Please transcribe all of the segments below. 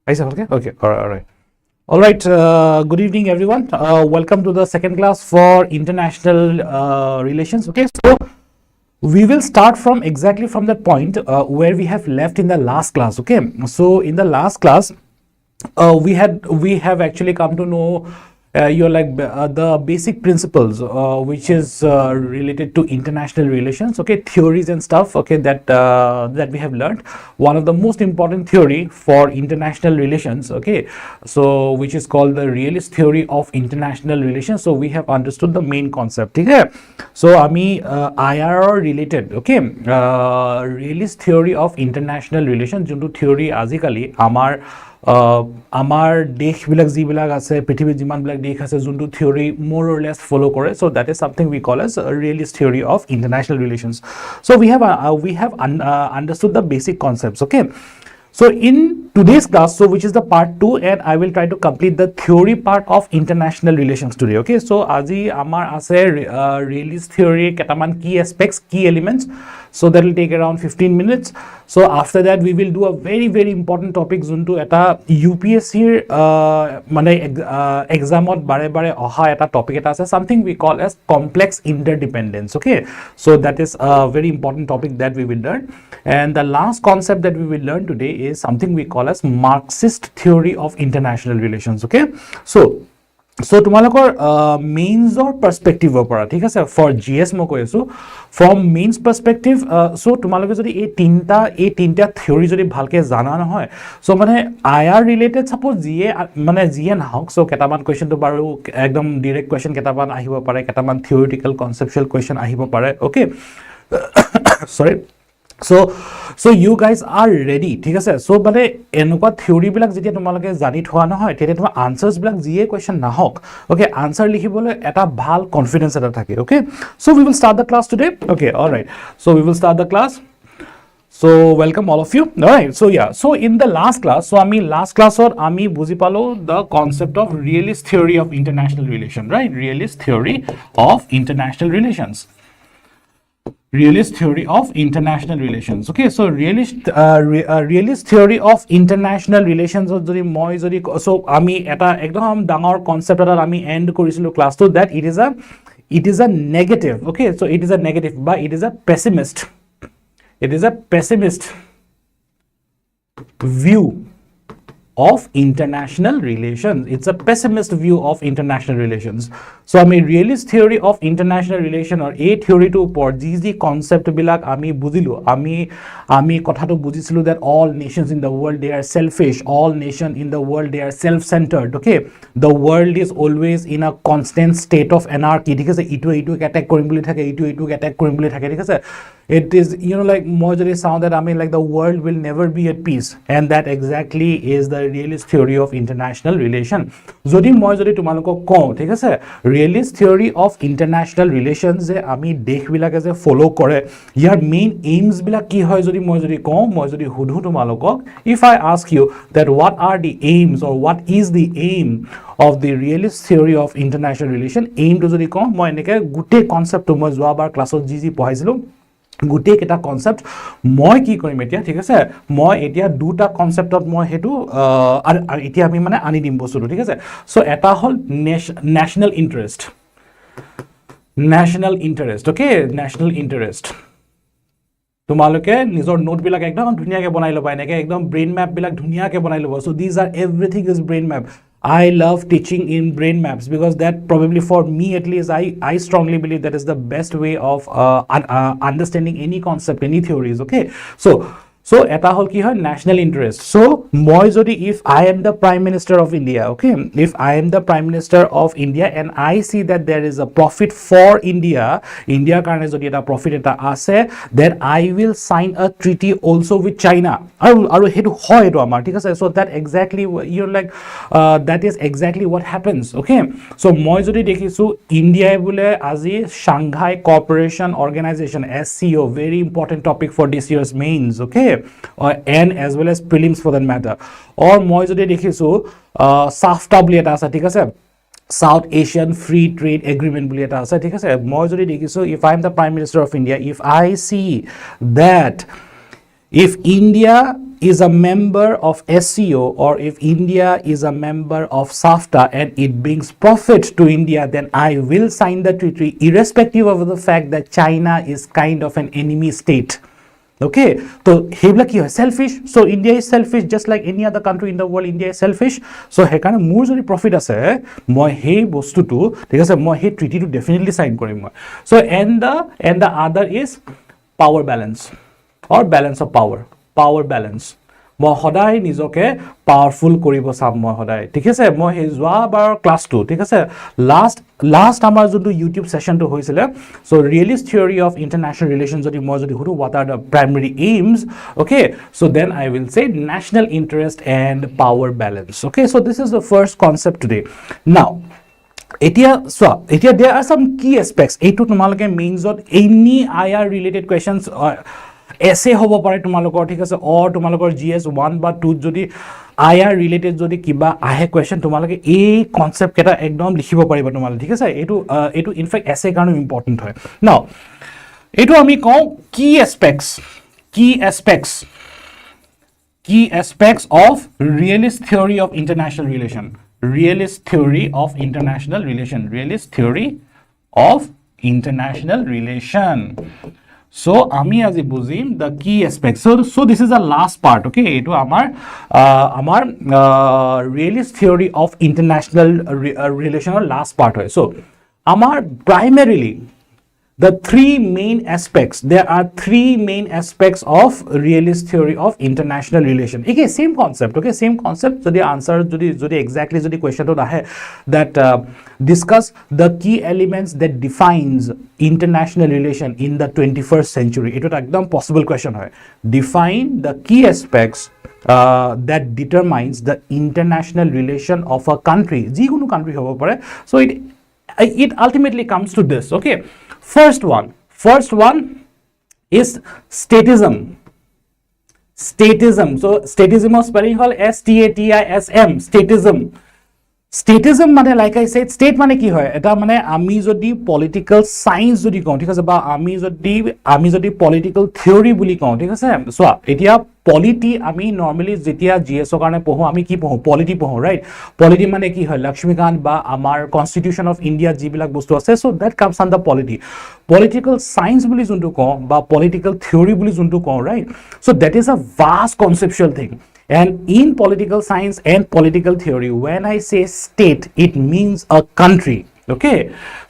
Okay. All right. All right. Good evening, everyone. Welcome to the second class for international relations. Okay, so we will start from exactly from that point where we have left in the last class. Okay, so in the last class, we have actually come to know the basic principles which is related to international relations, okay, theories and stuff, okay, that we have learned. One of the most important theory for international relations, okay, so which is called the realist theory of international relations. So we have understood the main concept, okay. So ami IR related, okay, realist theory of international relations jonto theory azikali আমাৰ দেশবিলাক যিবিলাক আছে পৃথিৱীৰ যিমানবিলাক দেশ আছে যোনটো theory more or less follow কৰে, so that is something we call as a realist theory of international relations. So we have understood the basic concepts, okay. So in today's class, so which is the part 2, and I will try to complete the theory part of international relations today, okay. So আজি আমাৰ আছে realist theory কেটামান key aspects, key elements, so that will take around 15 minutes. So after that we will do a very important topic যোনটো এটা UPSC মানে examot bare অহা এটা topic এটা আছে, something we call as complex interdependence, okay. So that is a very important topic that we will learn. And the last concept that we will learn today is something we call as Marxist theory of international relations, okay. So তোমালোকৰ মেইনছৰ পাৰ্সপেক্টিভৰ পৰা, ঠিক আছে, for GS মই কৈ আছো from mains পাৰ্সপেক্টিভ। So তোমালোকে যদি এই তিনটা থিওৰি যদি ভালকে জানা নহয়, সো মানে IR related suppose GA নাহক, so কেটামান কুৱেশ্যনটো বাৰু একদম ডাইৰেক্ট কুৱেশ্যন কেটামান আহিব পাৰে, কেটামান থিওৰিটিকেল কনসেপচুৱেল কুৱেশ্যন আহিব পাৰে, ওকে। সৰি, so you guys are ready, ঠিক আছে। সো মানে এনেকুৱা থিওৰি বিলাক যেতিয়া তোমালোকে জানি থোৱা নহয়, তেতিয়া তোমাৰ আনসাৰ্স বিলাক যিয়ে কোৱেশ্চন নাহক, ওকে, আনসাৰ লিখিবলৈ এটা ভাল কনফিডেন্স এটা থাকে, okay. So we will start the class today, okay, all right, so we will start the class. So welcome all of you, all right. So yeah, so in the last class, so ami last class or ami buji palo the concept of realist theory of international relations, right? Realist theory of international relations, realist theory of international relations, okay. So realist theory of international relations jodi moi jodi, so ami eta ekdom dangor concept eta ami end korisilu class to that it is a negative, okay. So it is a negative, but it is a pessimist view of international relations. It's a pessimist view of international relations. So I mean realist theory of international relation or a theory to upor ji concept bilak ami bujilu, ami kotha to bujisilu that all nations in the world they are selfish, all nation in the world they are self-centered, okay. The world is always in a constant state of anarchy, ঠিক আছে, ইটো attack কৰিম বুলি থাকে, ইটো attack কৰিম বুলি থাকে, ঠিক আছে। It is, you know, like more than sound that I mean like the world will never be at peace, and that exactly is the realist theory of international relation. Jodi moi jodi tumaloko ko, ঠিক আছে, realist theory of international relations je ami dekh bilake je follow kore, yar main aims bilak ki hoy jodi moi jodi hudhu tumalokok, if I ask you that what are the aims or what is the aim of the realist theory of international relation, aim to jodi ko moi eneke gute concept to moi joabar class ji pohaisilu গুটেই কেটা concept মই কি কৰিম এতিয়া, ঠিক আছে, মই এতিয়া দুটা কনসেপ্টত মই হেতু এতিয়া আমি মানে আনি দিম বস্তুটো, ঠিক আছে। সো এটা হল national interest, okay, national interest. তোমালোকে নিজৰ নোট বিলাক একদম ধুনিয়াকে বনাই লবা, এনেকে একদম ব্ৰেইন ম্যাপ বিলাক ধুনিয়াকে বনাই লবা। So this R everything is brain map. I love teaching in brain maps because that probably for me at least I strongly believe that is the best way of understanding any concept, any theories, okay. So eta hol ki hoy national interest. So moi jodi if I am the prime minister of India, okay, if I am the prime minister of India and I see that there is a profit for India karone jodi eta profit eta ase, then I will sign a treaty also with China, aru hetu hoy etu amar, ঠিক আছে। So that exactly you're like that is exactly what happens, okay. So moi jodi dekhisu India bole aji Shanghai Cooperation Organization SCO, very important topic for this year's mains, okay, and as well as prelims for that matter, or moi jodi dekhisu SAFTA boli eta ase, ঠিক আছে, South Asian Free Trade Agreement boli eta ase, ঠিক আছে। moi jodi dekhisu if I am the prime minister of India, if I see that if India is a member of SCO or if India is a member of SAFTA and it brings profit to India, then I will sign the treaty irrespective of the fact that China is kind of an enemy state. Okay, so hebla ki hoy selfish. So India is selfish just like any other country in the world. India is selfish. So hekane mur jodi profit ase moi hei bostu tu thik ase moi hei treaty to definitely sign korim moi. So and the other is power balance or balance of power balance. মই সদায় নিজকে powerful কৰিব চাম মই সদায় ঠিক আছে মই হে যোৱাবাৰ ক্লাস 2 ঠিক আছে লাস্ট আমাৰ যোনটো ইউটিউব সেশনটো হৈছিল so realist theory of international relation যদি মই যদি হুটো what are the primary aims okay so then I will say national interest and power balance okay so this is the first concept today now এতিয়া there are some key aspects এইটো তোমালোকে মেইনছত any IR related questions এসে হ'ব পাৰে তোমালোকৰ ঠিক আছে অৰ তোমালোকৰ GS 1 বা 2 যদি IR ৰিলেটেড যদি কিবা আহে কোৱেশ্চন তোমালোকে এই কনসেপ্ট কেটা একদম লিখিব পাৰিবা তোমালোকে ঠিক আছে এটো ইনফেক্ট এসে কাৰণে ইম্পৰ্টেন্ট হয় নাও এটো আমি কওঁ কি aspects of realist theory of international relation So, ami aji bujim the key aspects. So this is the last part. Okay, it amar realist theory of international relation last part. So, amar primarily the three main aspects. There are three main aspects of realist theory of international relation. Okay, same concept. Okay, same concept. So the answer jodi exactly jodi question to ahe that discuss the key elements that defines international relation in the 21st century. It would ekdom possible question hoy. Define the key aspects that determines the international relation of a country. Ji kono country hobo pare. So it ultimately comes to this. Okay. First one is statism. So statism of spelling hall STATISM. Statism মানে like I said state মানে কি হয় এটা মানে আমি যদি political science যদি কওঁ ঠিক আছে বা আমি যদি পলিটিক্যাল থিওরি বুলি কওঁ ঠিক আছে সো এতিয়া পলিটি আমি নরমালি যেতিয়া জিএস এর কারণে পঢ়ো আমি কি পঢ়ো পলিটি পঢ়ো রাইট পলিটি মানে কি হয় লক্ষ্মীকান্ত বা আমাৰ কনস্টিটিউশন অফ ইন্ডিয়া যিবিলাক বস্তু আছে so that comes under polity political science বুলি যোনটো কওঁ বা পলিটিক্যাল থিওরি বুলি যোনটো কওঁ right so that is a vast conceptual thing and in political science and political theory when I say state it means a country okay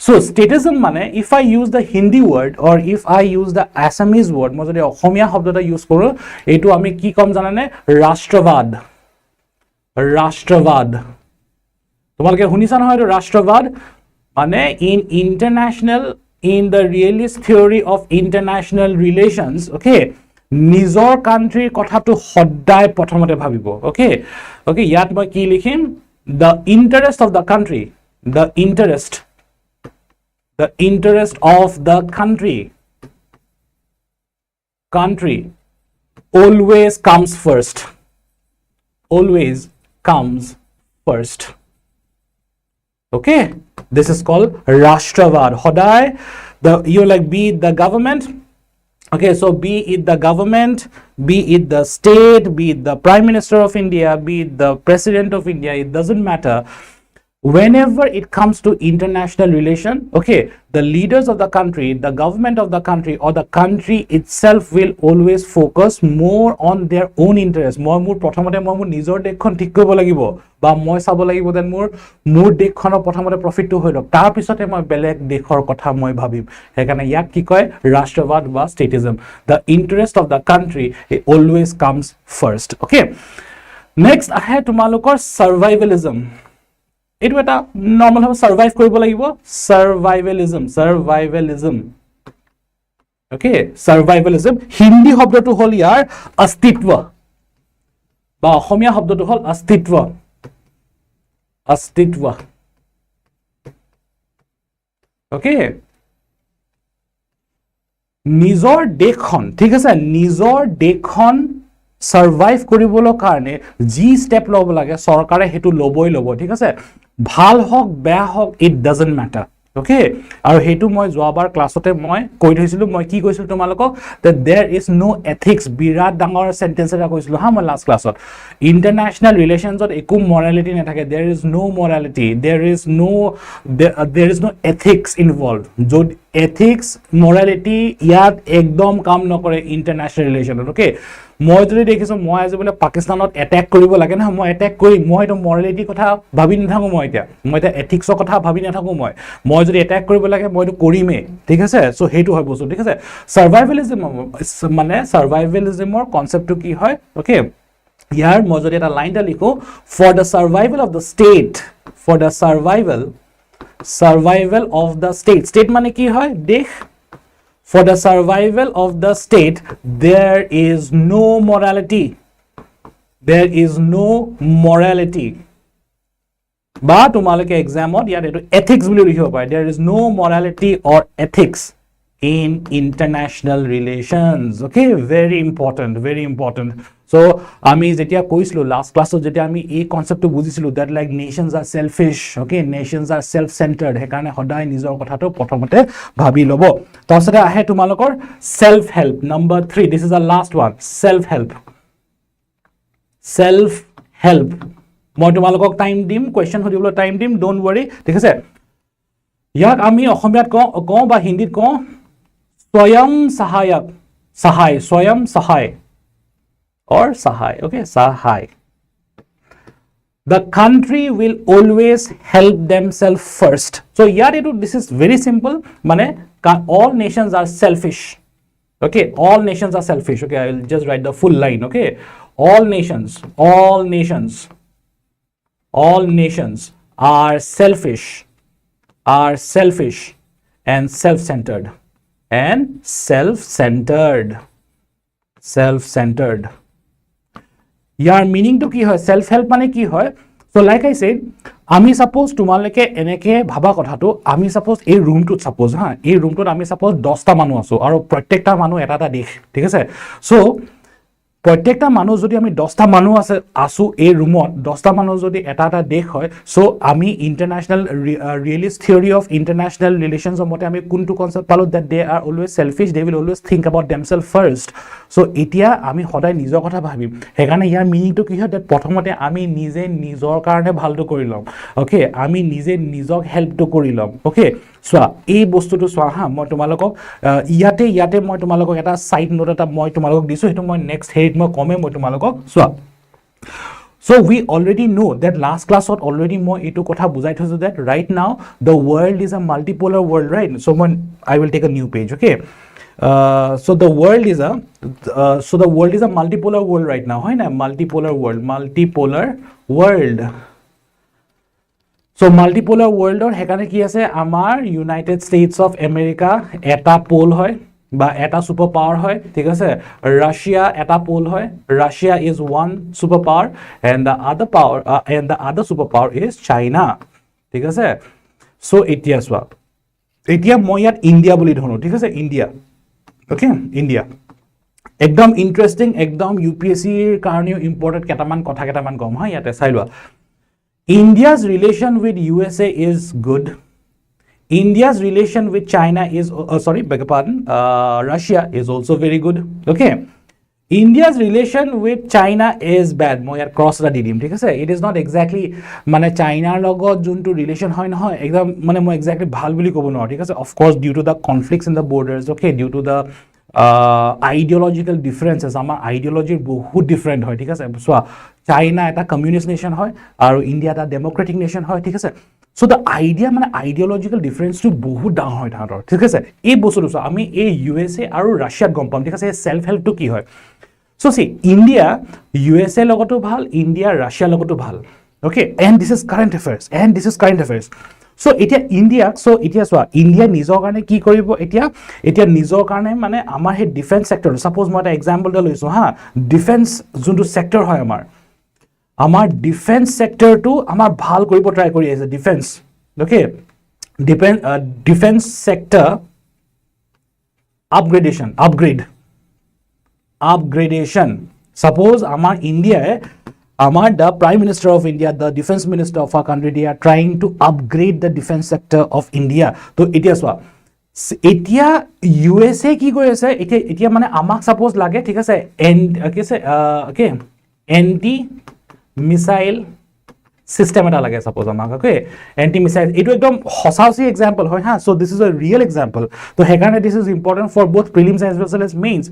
so statism mane if I use the Hindi word or if I use the Assamese word মই যদি অসমীয়া শব্দটা use কৰো এটো আমি কি কম জানানে রাষ্ট্রবাদ তোমালোকে শুনিছা নহয় এটো রাষ্ট্রবাদ মানে in the realist theory of international relations okay নিজৰ কান্ট্ৰিৰ কথাটো সদায় প্ৰথমতে ভাবিব ওকে ইয়াত মই কি লিখিম the interest of the country of the country always comes first okay this is called rashtravad সদায় be it the government okay so be it the government be it the state be it the prime minister of India be it the president of India it doesn't matter whenever it comes to international relation okay the leaders of the country the government of the country or the country itself will always focus more on their own interest moi mur prothomote moi mur nijor dekhon thik koribo lagibo ba moi sabo lagibo den mur dekhonor prothomote profit to hoilok tar pisote moi belek dekhor kotha moi bhabim hekane yak ki koy rashtravad ba statism the interest of the country it always comes first okay next ahe tumalokor survivalism এটো এটা normal ভাবে survive কৰিব লাগিব সাৰ্ভাইভেলিজম okay সাৰ্ভাইভেলিজম Hindi শব্দটো হল ইয়াৰ অস্তিত্ব বা অসমীয়া শব্দটো হল অস্তিত্ব ওকে নিজৰ দেশখন ঠিক আছে নিজৰ দেশখন সাৰ্ভাইভ কৰিবলৈ কাৰণে জি স্টেপ লব লাগে সৰকাৰে হেতু লবই লব ঠিক আছে ভাল হক বেয়া হক it doesn't matter Okay, আৰু হেতু মই যোৱাবাৰ ক্লাছতে মই কৈ থৈছিলো মই কি কৈছিলো তোমালোকক that there is no ethics বিৰাট ডাঙৰ সেন্টেন্স এটা কৈছিলো হা মই লাষ্ট ক্লাছত ইন্টাৰনেশ্যনেল ৰিলেশনছত একো মৰালিটি নাথাকে there is no morality there is no ethics involved য'ত ethics morality ইয়াত একদম কাম নকৰে ইন্টাৰনেশ্যনেল ৰিলেশনত okay মই যদি দেখিছো মই আজি বলে পাকিস্তানত অ্যাটাক কৰিব লাগে না মই অ্যাটাক কৰি মই তো মৰালিটি কথা ভাবি নাথাকো মই এটা এথিক্সৰ কথা ভাবি নাথাকো মই যদি অ্যাটাক কৰিব লাগে মই তো কৰিমে ঠিক আছে সো হেতু হয় বস্তু ঠিক আছে সাৰ্ভাইভালিজম মানে সাৰ্ভাইভালিজমৰ কনসেপ্টটো কি হয় ওকে ইয়াৰ মই যদি এটা লাইনটা লিখো for the survival of the state for the survival of the state মানে কি হয় দেশ For the survival of the state, there is no morality. There is no morality. Ba tumaleke exam ot yar etu ethics boli likhibo pare. There is no morality or ethics in international relations. Okay, very important, very important. So ami jetia koislu last class jetia ami ei concept to bujisilu that like nations are selfish, okay, nations are self centered he karone hodai nijor kotha to prothomote bhabi lobo tasate ahe tumalokor self help number 3 this is the last one self help moi tumalokok time dim question hodibolo time dim don't worry thik ase yak ami okhomiyat ko ba hindit ko swayam sahay or sahay okay sahay the country will always help themselves first so here this is very simple mane all nations are selfish okay all nations are selfish okay I will just write the full line okay all nations are selfish and self-centered Your meaning to ki hoy self help mane ki hoy so like I said ami suppose tumaleke eneke bhaba kotha to ami suppose ei room to suppose ha ei room to ami suppose 10 ta manu aso aru prottekta manu eta dekh thik ase so প্ৰত্যেকটা মানুহ যদি আমি 10টা মানুহ আছে আসু এই রুমত 10টা মানুহ যদি এটা দেখ হয় সো আমি international realist theory of international relations মতে আমি কোনটো কনসেপ্ট পালো that they are always selfish they will always think about themselves first so এতিয়া আমি সদায় নিজৰ কথা ভাবিম হেকাৰণে ইয়াৰ মিনিংটো কি হয় দ্যাট প্ৰথমতে আমি নিজে নিজৰ কাৰণে ভালটো কৰি লম ওকে আমি নিজে নিজক হেল্পটো কৰি লম ওকে সোয়া এই বস্তুটো সোয়া হা মই তোমালোকক ইয়াতে মই তোমালোকক এটা সাইড নোট এটা মই তোমালোকক দিছো হেতু মই নেক্সট হেৰিত মই কমে মই তোমালোকক সোয়া So we already know that last class already more etu kotha bujai thoisu that right now the world is a multipolar world right so when I will take a new page okay so the world is a multipolar world right now hoy na multipolar world so multipolar world or hekane ki ase amar United States of America eta pole hoy বা এটা super power হয় ঠিক আছে Russia এটা পোল হয় Russia is one super power and the other super power is China ঠিক আছে সো এতিয়া মই ইয়াত ইন্ডিয়া বুলি ধৰো ঠিক আছে ইন্ডিয়া ওকে ইন্ডিয়া একদম ইন্টাৰেস্টিং একদম ইউপিএসসি এৰ কাৰণে ইম্পৰ্টেন্ট কেটামান কম হয় ইয়াতে চাই লোৱা India's relation with USA is good India's relation with China is Russia is also very good okay India's relation with China is bad moi yar cross ra didim thik ase it is not exactly mane China logot juntu relation hoy na hoy ekdam mane moi exactly bhal boli kobo no thik ase of course due to the conflicts in the borders okay due to the ideological differences amar ideology bahut different hoy thik ase so China eta communist nation hoy aru India eta democratic nation hoy thik ase so the idea mane ideological difference to bahut dang hoy thator thik ase ei bostu so ami ei USA aru Russia gom pam thik ase self help to ki hoy so see India USA logoto bhal India Russia logoto bhal okay and this is current affairs so etia India so etia so India nijor karone ki koribo etia nijor karone mane amar he defense sector suppose moi eta example ta loiso ha defense juntu sector hoy amar defense sector to amar bhal koribo try kori ase defense okay defense sector upgradation suppose amar India the Prime Minister of India, the Defense Minister of our country, they are trying to upgrade the defense sector of India. So etia swa etia USA ki koi ase etia mane amak suppose lage thik ase okay anti missile system eta lage suppose amak okay anti missile etu ekdom hosausi example hoy ha. So this is a real example. So hekarne this is important for both prelims as well as mains.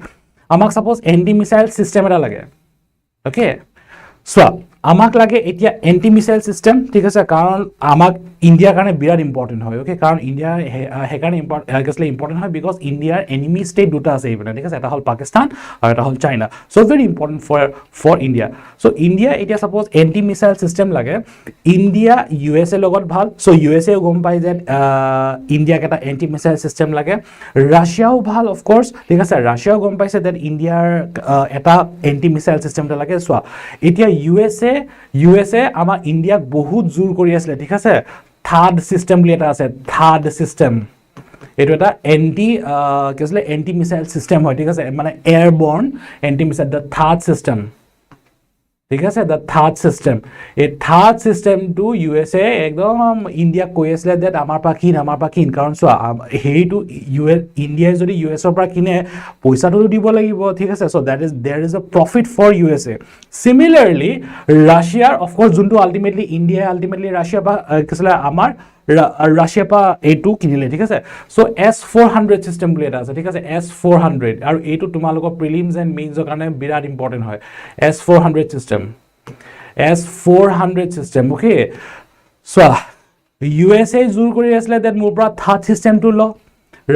Amak suppose anti missile system eta lage okay. So আমাক লাগে এতিয়া anti missile system ঠিক আছে কারণ আমাক ইন্ডিয়ার কারণে বিরাট important হয় ওকে কারণ ইন্ডিয়া হেকারণে ইম্পর্টেন্ট হয় বিকজ ইন্ডিয়ার এনিমি স্টেট দুটা আছে এইপিনে ঠিক আছে এটা হল পাকিস্তান আর এটা হল China so very important for India so India এতিয়া সাপোজ এন্টি মিসাইল সিস্টেম লাগে ইন্ডিয়া ইউএসএ লগত ভাল সো ইউএসএ গম পাই যে ইন্ডিয়াক এটা এন্টি মিসাইল সিস্টেম লাগে রাশিয়াও ভাল অফ কোর্স ঠিক আছে রাশিয়াও গম পাইছে দ্যাট ইন্ডিয়ার এটা এন্টি মিসাইল সিস্টেমটা লাগে সো এতিয়া ইউএসএ আমাৰ ইন্ডিয়াক বহুত জোৰ কৰি আছিল ঠিক আছে থাৰ্ড সিস্টেম বুলি এটা আছে থাৰ্ড সিস্টেম এটো এটা এন্টি মিসাইল সিস্টেম হয় ঠিক আছে মানে airborne anti missile the third system ঠিক আছে দ্য থার্ড সিস্টেম এই থার্ড সিস্টেম টু ইউএসএ একদম ইন্ডিয়া কৈ আছিল দ্যাট আমাৰ পা কিন কাৰণ সো হেইটো ইন্ডিয়া যদি ইউএসএৰ পৰা কিনে পইচাটো দিব লাগিব ঠিক আছে so that is there is a profit for USA similarly রাশিয়ার অফ কোর্স যোনটো আলটিমেটলি ইন্ডিয়া আলটিমেটলি রাশিয়া বা কিছলা আমাৰ রাশিয়া পা এইটো কিনিলে ঠিক আছে সো S400 সিস্টেম বুলি এটা আছে ঠিক আছে S400 আৰু এইটো তোমালোকৰ প্ৰিলিমছ এন্ড মেইনছৰ কাৰণে বিৰাট ইম্পৰ্টেন্ট হয় S400 system okay so USA জোৰ কৰি আছিল দ্যাট মোৰ পৰা থাৰ্ড সিস্টেমটো ল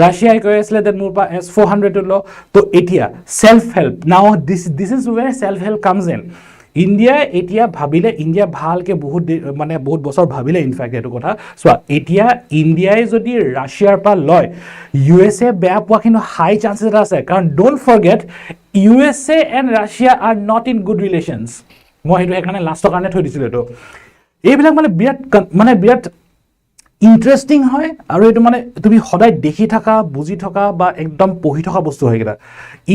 ৰাশিয়াই কৈ আছিল দ্যাট মোৰ পৰা S400 টো ল তো এতিয়া সেলফ হেল্প নাও this is where self help comes in India এতিয়া ভাবিলে ইন্ডিয়া ভালকে বহুত বছৰ ভাবিলে ইনফ্যাক্ট এটো কথা সো এতিয়া ইন্ডিয়াই যদি ৰাশিয়াৰ পৰা লয় ইউএসএ বেয়া পোৱা কিন্তু হাই চান্সেস আছে কাৰণ don't forget USA and Russia are not in good relations মই হেতু এখানে লাষ্টৰ কাৰণে থৈ দিছিল এটো এইবিলাক বিৰাট ইন্টাৰেস্টিং হয় আৰু এটো তুমি সদায় দেখি থাকা বুজি থাকা বা একদম পঢ়ি থাকা বস্তু হয় এটা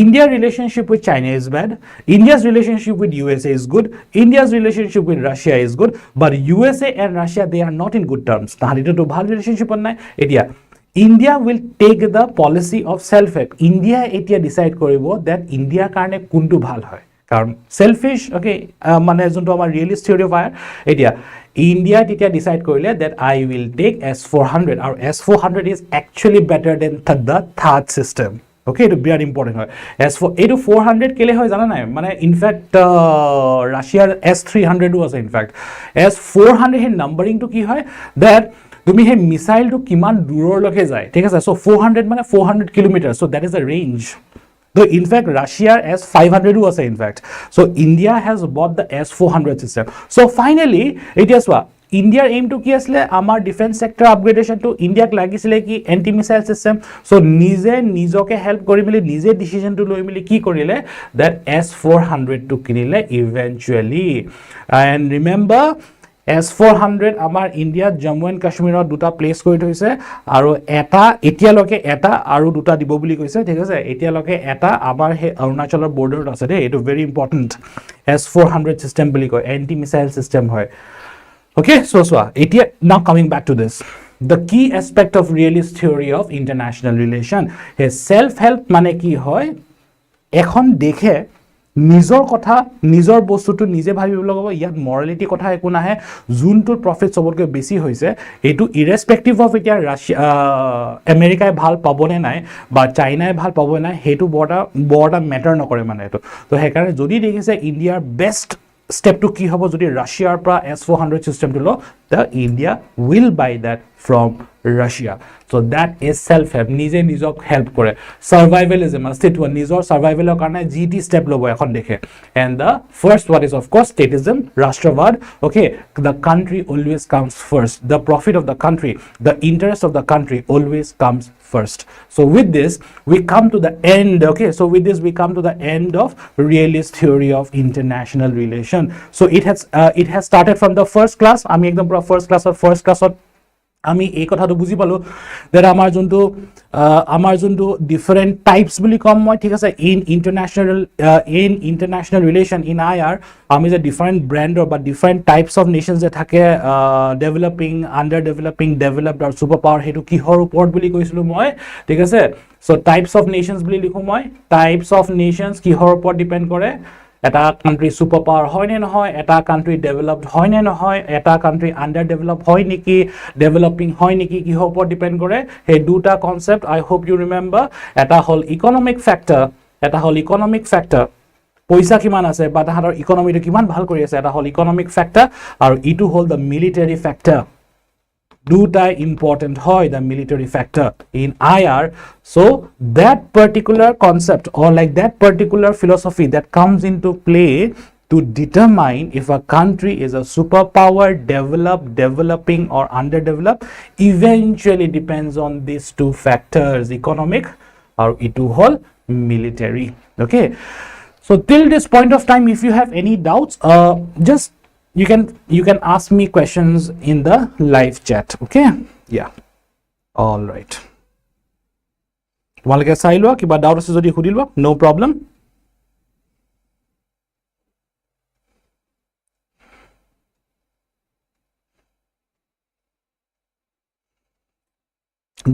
ইন্ডিয়াৰ relationship with China is bad ইন্ডিয়া's relationship with USA is good India's relationship with Russia is good but USA and Russia they are not in good terms তাহাঁতিটো তো ভাল ৰিলেশনশিপ নাই এতিয়া India will take the policy of self help India এতিয়া decide কৰিব that ইন্ডিয়াৰ কাৰণে কোনটো ভাল হয় কাৰণ সেলফিশ ওকে মানে যোনটো আমাৰ ৰিয়েলিষ্ট থিওৰি অফ ফায়াৰ এতিয়া ইন্ডিয়া তেতিয়া ডিসাইড কৰিলে that I will take S400 আৰু S400 is actually better than the third system okay it is very important হয় এইটো 400 কেলে হয় জানা নাই মানে ইনফ্যাক্ট ৰাশিয়াৰ S300 ও আছে ইনফ্যাক্ট S400 হে নাম্বাৰিং টো কি হয় that তুমি হে মিসাইল টো কিমান দূৰলৈকে যায় ঠিক আছে সো 400 মানে 400 kilometre so that is the range though in fact Russia S500 was in fact so India has bought the S400 system so finally it is what India aim to ki asle amar defense sector upgradation to India lagisile ki anti missile system so nije nijoke help kori mili nije decision to loi mili ki korile that S400 to kinile eventually and remember S400 আমাৰ ইন্ডিয়াত Jammu and কাশ্মীৰত দুটা place কৰি থৈছে আৰু এটা এতিয়ালৈকে এটা আৰু দুটা দিব বুলি কৈছে ঠিক আছে এতিয়ালৈকে এটা আমাৰ হে অৰুণাচলৰ বৰ্ডাৰত আছে দে এটো ভেৰি ইম্পৰ্টেন্ট S400 সিস্টেম বুলি কয় এন্টি মিসাইল সিস্টেম হয় okay so এতিয়া now coming back to this the key aspect of realist theory of international relation is self help মানে কি হয় এখন দেখে নিজৰ কথা নিজৰ বস্তুটো নিজে ভাবিব লাগিব ইয়াত মৰালিটি কথা একো নাহে যোনটো প্ৰফিট সবতকৈ বেছি হৈছে এটো ইৰেসপেক্টিভ অফ এতিয়া ৰাশিয়া আমেৰিকাই ভাল পাবনে নাই বা চাইনাই ভাল পাবনে নাই হেতু বড়টা মেটাৰ নকৰে মানে এটো তো হেকাৰণে যদি দেখিছে ইন্ডিয়াৰ best step to ki hobo jodi Russia pra S400 system to lo the India will buy that from Russia so that is self help nije nijok help kore survivalism astetwa nijor survival er karone GT step lobo ekhon dekhe and the first one is of course statism rashtravad okay the country always comes first the profit of the country the interest of the country always comes first so with this we come to the end okay so with this we come to the end of realist theory of international relation so it has started from the first class ami ekdom pura first class আমি এই কথাটো বুজি পালো that আমাৰ যোনটো different types বুলি কম মই ঠিক আছে in international relation in IR আমি যে ডিফাৰেণ্ট ব্ৰেণ্ডৰ বা ডিফাৰেণ্ট টাইপছ অফ নেশ্যন যে থাকে ডেভেলপিং আণ্ডাৰ ডেভেলপিং ডেভেলপড আৰু ছুপাৰ পাৱাৰ সেইটো কিহৰ ওপৰত বুলি কৈছিলোঁ মই ঠিক আছে চ' টাইপছ অফ নেশ্যনছ বুলি লিখোঁ মই টাইপছ অফ নেশ্যনছ কিহৰ ওপৰত ডিপেণ্ড কৰে এটা কান্ট্ৰি ছুপাৰ পাৱাৰ হয় নে নহয় এটা কান্ট্ৰি ডেভেলপড হয় নে নহয় এটা কান্ট্ৰি আণ্ডাৰ ডেভেলপ হয় নেকি ডেভেলপিং হয় নেকি কিহৰ ওপৰত ডিপেণ্ড কৰে সেই দুটা কনচেপ্ট আই হোপ ইউ ৰিমেম্বাৰ এটা হ'ল ইকনমিক ফেক্টৰ পইচা কিমান আছে বা তাহাঁতৰ ইকনমিটো কিমান ভাল কৰি আছে এটা হ'ল ইকনমিক ফেক্টৰ আৰু ইটো হ'ল দ্য মিলিটাৰী ফেক্টৰ দুটাই important hoy the military factor in IR so that particular concept or like that particular philosophy that comes into play to determine if a country is a superpower developed developing or underdeveloped eventually depends on these two factors economic or itu whole military okay so till this point of time if you have any doubts just you can ask me questions in the live chat okay yeah all right তোমালোকে চাই লোৱা কিবা doubt আছে যদি সুধি লোৱা no problem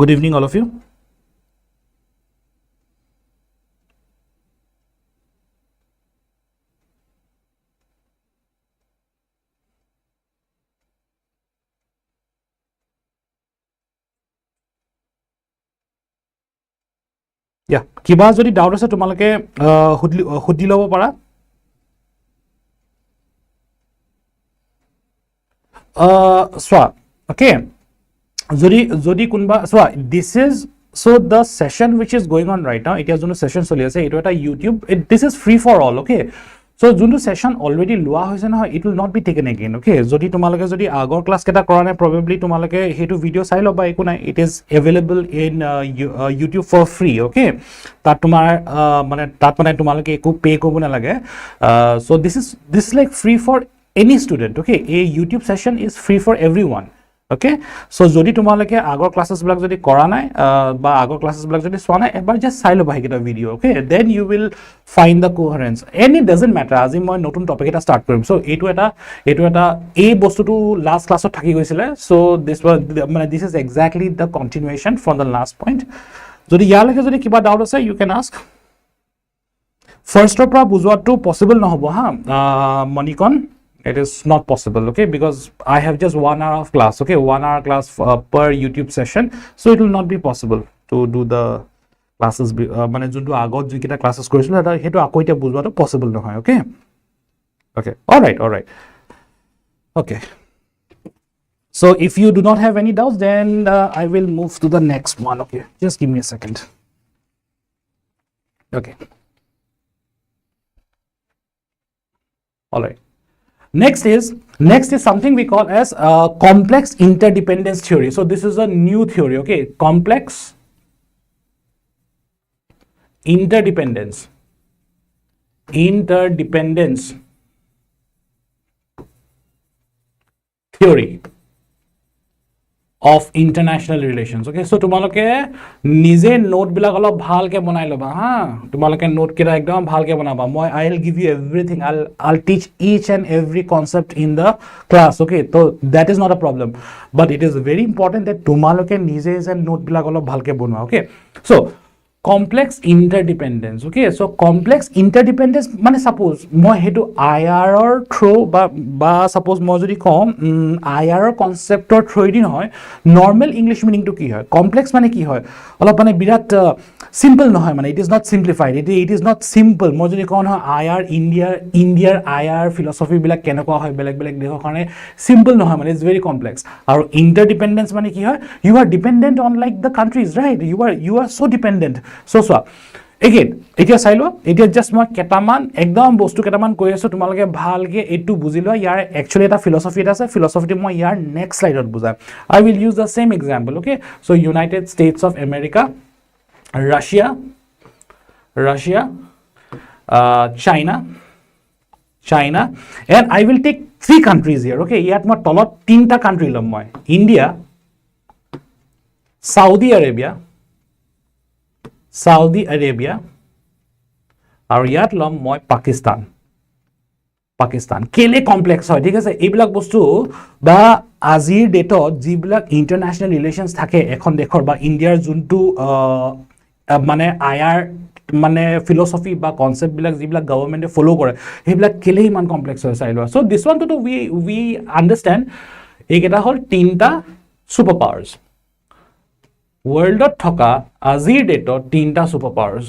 good evening all of you yeah কিবা যদি ডাউট আছে তোমালোকে সুধি ল'ব পাৰা সোৱা okay যদি কোনবা সোৱা this is so the session which is going on right now এতিয়া যোনটো সেশন চলি আছে এটো এটা YouTube this is free for all okay so যোনটো সেশন অলৰেডি লোৱা হৈছে নহয় it will not be taken again okay যদি তোমালোকে যদি আগৰ ক্লাস কেটা কৰা নাই probably তোমালোকে হেতু ভিডিও চাই লবা একো নাই it is available in YouTube for free okay তাত মানে তোমালোকে একো পে কৰিব না লাগে so this is like free for any student okay a YouTube session is free for everyone okay so jodi tumaleke agor classes blog jodi kora nai ba agor classes blog jodi swa nai ebar just sai lo bhai kita video okay then you will find the coherence and it doesn't matter azi moi notun topic eta start korim so etu eta ei bostu tu last class ot thaki goisile so this is exactly the continuation from the last point jodi yaleke jodi kiba doubt ase you can ask first of all bujwa to possible na hobo ha monikon it is not possible okay because I have just 1 hour of class okay 1 hour class per YouTube session so it will not be possible to do the classes mane juntu agot jikita classes korisilo eta hetu akoite bujwa to possible no hoy okay okay all right okay so if you do not have any doubts then I will move to the next one okay just give me a second okay all right Next is something we call as complex interdependence theory. So this is a new theory, okay? Complex interdependence theory of international relations okay so tumaloke nije note bilak olo bhalke banai loba ha tumaloke note kira ekdom bhalke banaba moi I'll give you everything I'll teach each and every concept in the class okay so that is not a problem but it is very important that tumaloke nije je note bilak olo bhalke banwa okay so complex interdependence okay so complex interdependence mane suppose moi hetu IR or through ba suppose moi jodi kom IR concept or through din hoy normal english meaning to ki hoy complex mane ki hoy olop mane birat simple no hoy mane it is not simplified it is not simple moi jodi kon hoy IR india IR philosophy bilak kenako hoy belek dekho kane simple no hoy mane it's very complex aru interdependence mane ki hoy you are dependent on like the countries right you are so dependent so again etia sailo etia just moi ketaman ekdom bostu ketaman koi aso tumaloke bhalke etu bujilo yar actually eta philosophy eta ase philosophy moi yar next slide ot bujam I will use the same example okay so United States of America Russia China and I will take 3 countries here okay yat moi tolot 3 ta country lom moi India Saudi Arabia আৰু ইয়াত লম মই পাকিস্তান কেলে complex হয় ঠিক আছে এইবিলাক বস্তু বা আজিৰ ডেটত যিবিলাক ইন্টাৰনেশ্যনেল ৰিলেশনস থাকে এখন দেশৰ বা ইণ্ডিয়াৰ যোনটো মানে আয়াৰ মানে ফিলসফি বা কনসেপ্ট বিলাক যিবিলাক গভৰ্নমেন্টে ফলো কৰে সেইবিলাক কেলে ইমান কমপ্লেক্স হয় চাই লোৱা সো দিস ওয়ান টু উই আন্ডাৰস্ট্যান্ড এইকেইটা হল তিনটা সুপাৰ পাৱাৰ্স ওয়াৰ্ল্ডত থকা আজিৰ ডেটত তিনটা সুপাৰ পাৱাৰ্স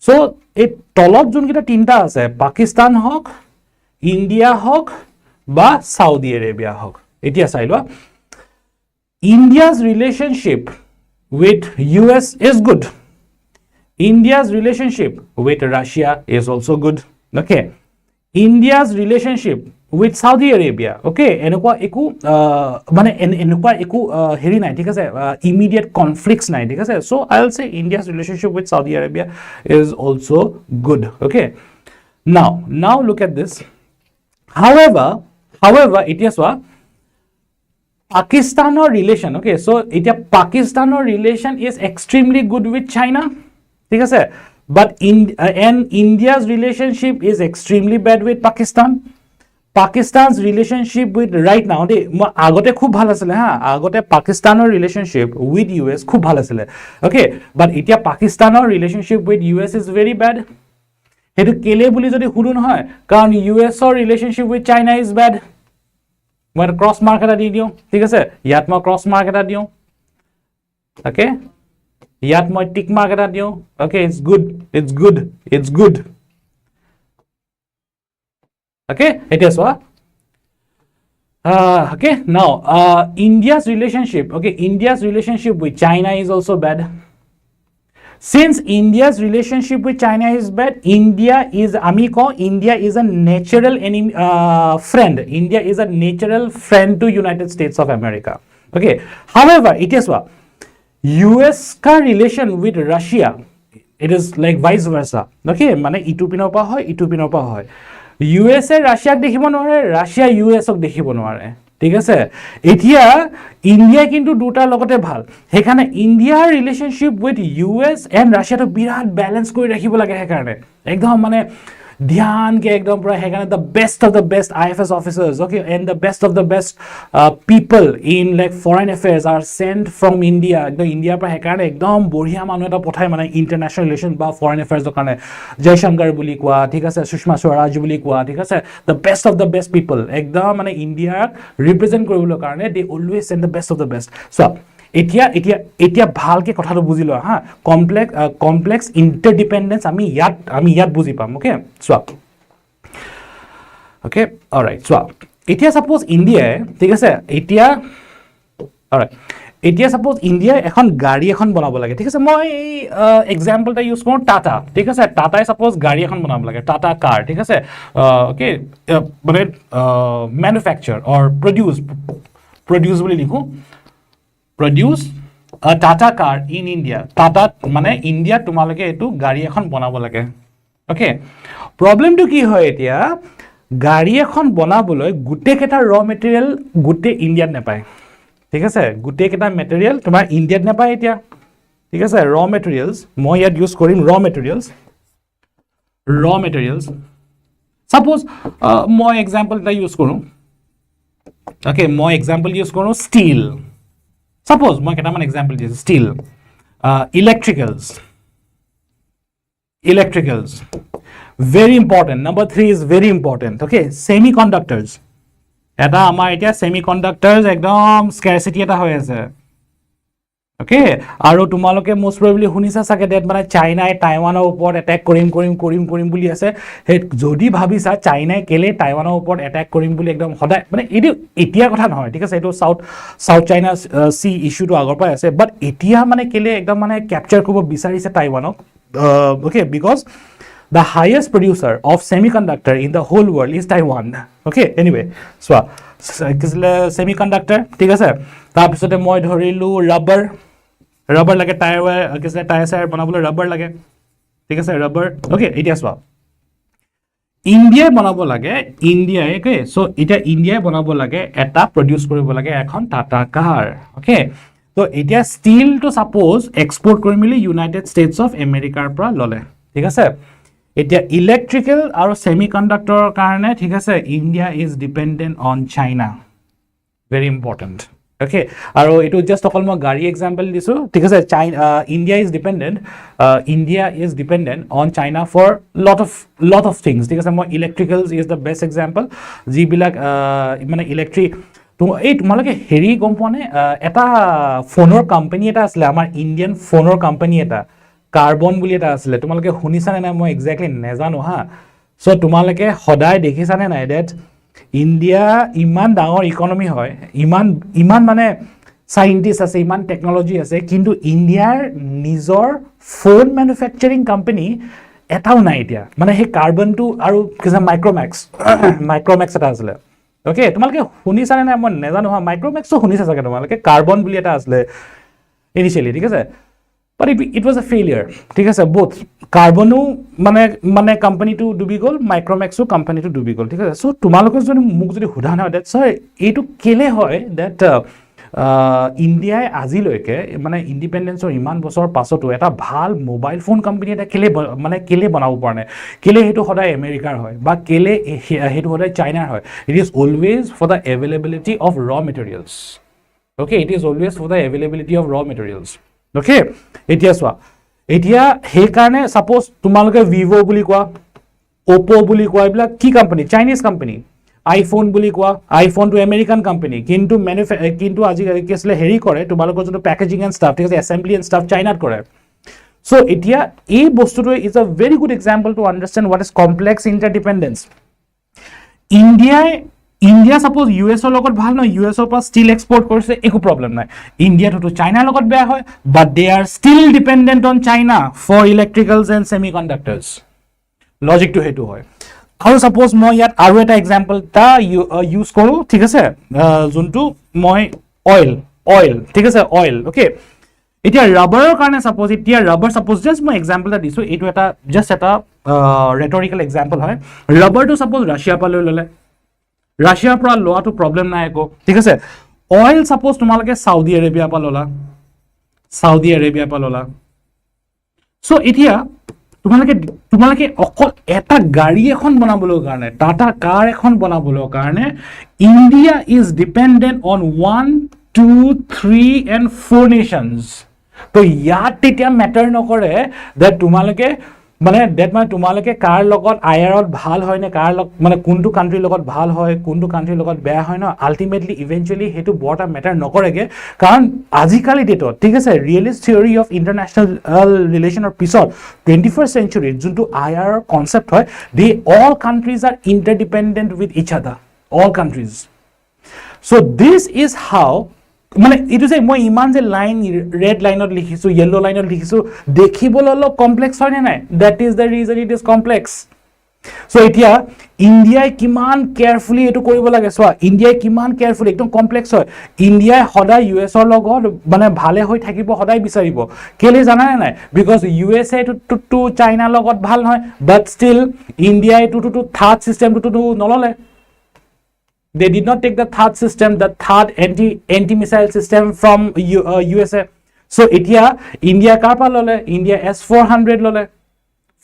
সো এই তলত যোনকেইটা তিনটা আছে পাকিস্তান হওক ইন্ডিয়া হওক বা সাউদি আৰেবিয়া হওক এতিয়া চাই লোৱা India's relationship with US is good. India's relationship with Russia is also good. Okay. India's relationship with Saudi Arabia. Okay. এনেকুৱা একো মানে এনেকুৱা একো হেৰি নাই ঠিক আছে immediate conflicts নাই ঠিক আছে so I'll say India's relationship with Saudi Arabia is also good. Okay. Now look at this. However এতিয়া চোৱা Pakistan's relation, okay, so Pakistan's relation is extremely good with China, ঠিক আছে, but and India's relationship is extremely bad with Pakistan. Pakistan's relationship with right now, agote khub bhal asile ha, agote Pakistan's relationship with US khub bhal asile, okay, but etia Pakistan's relationship with US is very bad. Hetu kele boli jodi hudu nohoy, karon US or relationship with China is bad. মই cross mark এটা দি দিও ঠিক আছে ইয়াত মই cross mark এটা দিও okay ইয়াত মই টিক মার্ক এটা দিও ওকে it's good okay এটা so okay now India's relationship with China is also bad. Since India's relationship with China is bad, India is a natural enemy, friend. India is a natural friend to United States of America. Okay. However, it is what US ka relation with Russia, it is like vice versa. Okay, mane itu pino pa hoy. US e Russia k dekhibo nware, Russia US ok dekhibo nware. ঠিক আছে এতিয়া India কিন্তু দুটাৰ লগতে ভাল হেকানে ইন্ডিয়াৰ relationship with US and Russia তো বিৰাট balance কৰি ৰাখিব লাগে হেকানে একদম মানে ধ্যান কে একদম পুৰা হেকানে the best of the best IFS officers okay and the best of the best people in like foreign affairs are sent from India the India পৰা হেকানে একদম বঢ়িয়া মানুহ এটা পঠাই মানে ইন্টাৰনেশ্যনেল ৰিলেশন বা ফৰেন এফেয়াৰ্স কাৰণে জয়শঙ্কৰ বুলি কোৱা ঠিক আছে সুষমা স্বৰাজ বুলি কোৱা ঠিক আছে the best of the best people একদম মানে ইণ্ডিয়াক ৰিপ্ৰেজেন্ট কৰিবলৈ কাৰণে they always send the best of the best so এতিয়া ভালকে কথাটো বুজি লোৱা হা কমপ্লেক্স ইন্টাৰডিপেন্ডেন্স আমি ইয়াত বুজি পাম okay so okay alright so এতিয়া সাপোজ ইণ্ডিয়া ঠিক আছে এতিয়া অলৰাইট এতিয়া সাপোজ ইণ্ডিয়া এখন গাড়ী এখন বনাব লাগে ঠিক আছে মই এই এক্সাম্পলটা ইউজ কৰোঁ টাটা ঠিক আছে টাটাই সাপোজ গাড়ী এখন বনাব লাগে টাটা কাৰ ঠিক আছে ওকে মানে ম্যানুফ্যাকচার অর প্রডিউস বুলি লিখো produce a Tata car in India. Tata মানে ইন্ডিয়া তোমালকে এটো গাড়ী এখন বনাব লাগে ওকে প্ৰবলেমটো কি হয় এতিয়া গাড়ী এখন বনাবলৈ গুটেকেটা ৰ মেটেৰিয়েল গুটে ইন্ডিয়াত নেপায় ঠিক আছে গুটেকেটা মেটেৰিয়েল তোমাৰ ইন্ডিয়াত নেপায় এতিয়া ঠিক আছে ৰ মেটেৰিয়েলস মই ইয়াত ইউজ কৰিম ৰ মেটেৰিয়েলস সাপোজ মই এক্সাম্পল এটা ইউজ কৰোঁ ওকে মই এক্সাম্পল ইউজ কৰোঁ ষ্টীল Suppose মই কেটামান এক্সাম্পল দিছো steel electricals very important number 3 is very important okay semiconductors এটা আমাৰ এতিয়া semiconductors একদম scarcity এটা হৈ আছে ওকে আৰু তোমালোকে মোস্ট প্ৰবাবলি শুনিছা সাকে ডেট মানে চাইনাই টাইৱানৰ ওপৰত এটাক কৰিম বুলি আছে হে যদি ভাবিছা চাইনাই কেলে টাইৱানৰ ওপৰত এটাক কৰিম বুলি একদম সদায় মানে এটো এতিয়া কথা নহয় ঠিক আছে এটো সাউথ চাইনা সি ইস্যুটো আগৰ পৰা আছে বাট এতিয়া মানে কেলে একদম মানে ক্যাপচাৰ কৰিব বিচাৰিছে টাইৱানক okay because the highest producer of semiconductor in the whole world is Taiwan okay anyway so semiconductor ঠিক আছে তাৰ পিছতে মই ধৰিলো rubber লাগে টায়াৰ বনাবলৈ rubber লাগে ঠিক আছে rubber okay এতিয়া চোৱা ইন্ডিয়া বনাব লাগে ইন্ডিয়াই কে সো এটা ইন্ডিয়া বনাব লাগে এটা প্ৰডিউস কৰিব লাগে এখন টাটা কাৰ okay তো এতিয়া ষ্টিলটো সাপোজ এক্সপোৰ্ট কৰি মিলি ইউনাইটেড ষ্টেটছ অফ আমেৰিকাৰ পৰা ললে ঠিক আছে এতিয়া ইলেক্ট্ৰিকেল আৰু সেমিকন্ডাক্টৰৰ কাৰণে ঠিক আছে India is dependent on China very important okay আৰু এটো জাস্ট অকল মই গাড়ী এক্সাম্পল দিছো ঠিক আছে India is dependent on China for lot of things ঠিক আছে মই electricals is the best example G বিলাক মানে ইলেক্ট্ৰিক তো এই তোমালোকে হেৰি গম পোৱানে এটা ফোনৰ কোম্পানী এটা আছিল আমাৰ ইণ্ডিয়ান ফোনৰ কোম্পানী এটা কাৰ্বন বুলি এটা আছিল তোমালোকে শুনিছানে নাই মই এক্স্যাক্টলি নেজানো হা সো তোমালোকে সদায় দেখিছানে নাই দ্যাট ইণ্ডিয়া ইমান ডাঙৰ ইকনমি হয় ইমান মানে সাইন্টিস্ট আছে ইমান টেকনলজি আছে কিন্তু ইণ্ডিয়াৰ নিজৰ ফোন ম্যানুফ্যাকচাৰিং কোম্পানী এটাও নাই এতিয়া মানে হে কাৰ্বনটো আৰু কিছা মাইক্ৰোম্যাক্স এটা আছিল ওকে তোমালোকে শুনিছানে নাই মই নেজানো হা মাইক্ৰোম্যাক্সও শুনিছা চাগে তোমালোকে কাৰ্বন বুলি এটা আছিল ইনিশিয়ালি ঠিক আছে but it was a failure ঠিক আছে both কাৰ্বনো মানে কোম্পানীটো ডুবি গল মাইক্ৰোম্যাক্সও কোম্পানীটো ডুবি গল ঠিক আছে সো তোমালোকৰ যদি মোক যদি হুধা না দ্যাট সৰ এইটো কেলে হয় দ্যাট ইণ্ডিয়াই আজিলৈকে মানে ইন্ডিপেন্ডেন্সৰ ইমান বছৰ পাছতো এটা ভাল মোবাইল ফোন কোম্পানী এটা কেলে বনাব পৰা নাই কেলে হেতু সদায় আমেৰিকাৰ হয় বা কেলে হেতু সদায় চাইনাৰ হয় it is always for the availability of raw materials okay it is always for the availability of raw materials okay এতিয়া হে কাৰণে সাপোজ তোমালোকে vivo বুলি কোৱা oppo বুলি কোৱা এইবিলাক কি কোম্পানী চাইনিজ কোম্পানী আইফোন বুলি কোৱা আইফোন টু আমেৰিকান কোম্পানী কিন্তু আজি কি আসলে হেৰি কৰে তোমালোকৰ যোনটো পেকেজিং এন্ড ষ্টাফ ঠিক আছে অ্যাসেম্বলি এন্ড ষ্টাফ চাইনাত কৰে সো এতিয়া এই বস্তুটো is a very good example to understand what is complex interdependence India suppose ইউএছৰ লগত ভাল নহয় ইউএছৰ পৰা ষ্টিল এক্সপোৰ্ট কৰিছে একো প্ৰবলেম নাই ইণ্ডিয়াটো চাইনাৰ লগত বেয়া হয় but they are still dependent on China for electricals and semiconductors লজিকটো হেতু হয় আৰু সাপোজ মই ইয়াত আৰু এটা এক্সাম্পল টা ইউজ কৰো ঠিক আছে যোনটো মই অয়েল ঠিক আছে অয়েল ওকে এতিয়া ৰাবাৰৰ কাৰণে সাপোজ এতিয়া ৰাবাৰ সাপোজ জাস্ট মই এক্সাম্পল এটা দিছো এইটো এটা জাস্ট এটা ৰেটৰিকেল এক্সাম্পল হয় ৰাবাৰটো সাপোজ ৰাছিয়াৰ পৰা লৈ ললে ৰাছিয়াৰ পৰা লোৱাটো প্ৰবলেম নাই একো ঠিক আছে অয়েল সাপোজ তোমালোকে সাউদি আৰেবিয়া পৰা ললা সো এতিয়া তোমালোকে অকল এটা গাড়ী এখন বনাবলৈ কাৰণে টাটা কাৰ এখন বনাবলৈ কাৰণে India is dependent on 1 2 3 and 4 Nations তো ইয়াত তেতিয়া মেটাৰ নকৰে দ্যাট তোমালোকে মানে তোমালোকে কাৰ লগত আইআৰত ভাল হয় নে কাৰ মানে কোনটো কান্ট্ৰিৰ লগত ভাল হয় কোনটো কান্ট্ৰিৰ লগত বেয়া হয় ন আলটিমেটলি ইভেন্চুৱেলি হেতু বৰ্টা মেটাৰ নকৰেগে কাৰণ আজিকালি ডেটত ঠিক আছে ৰিয়েলিষ্ট থিওৰি অফ ইন্টাৰনেশ্যনেল ৰিলেচনৰ পিছত 21st century যোনটো আইআৰ কনসেপ্ট হয় they all countries are interdependent with each other all countries so this is how মানে ইটো যে মই ইমান যে লাইন ৰেড লাইনত লিখিছো ইয়েলো লাইনত লিখিছো দেখিবলৈ অলপ কমপ্লেক্স হয় নাই that is the reason it is complex so এতিয়া ইণ্ডিয়াই কিমান কেয়াৰফুলি এটো কৰিব লাগে চোৱা ইণ্ডিয়াই কিমান কেয়াৰফুলি একদম কমপ্লেক্স হয় ইণ্ডিয়াই সদায় ইউএছৰ লগত মানে ভালে হৈ থাকিব সদায় বিচাৰিব কেলে জানানে নাই বিকজ ইউএছএ টু চাইনাৰ লগত ভাল নহয় বাট ষ্টিল ইণ্ডিয়াই টু থাৰ্ড সিস্টেমটো নললে They did not take the third anti-missile system from USA. So India karpa lole, India S-400 lole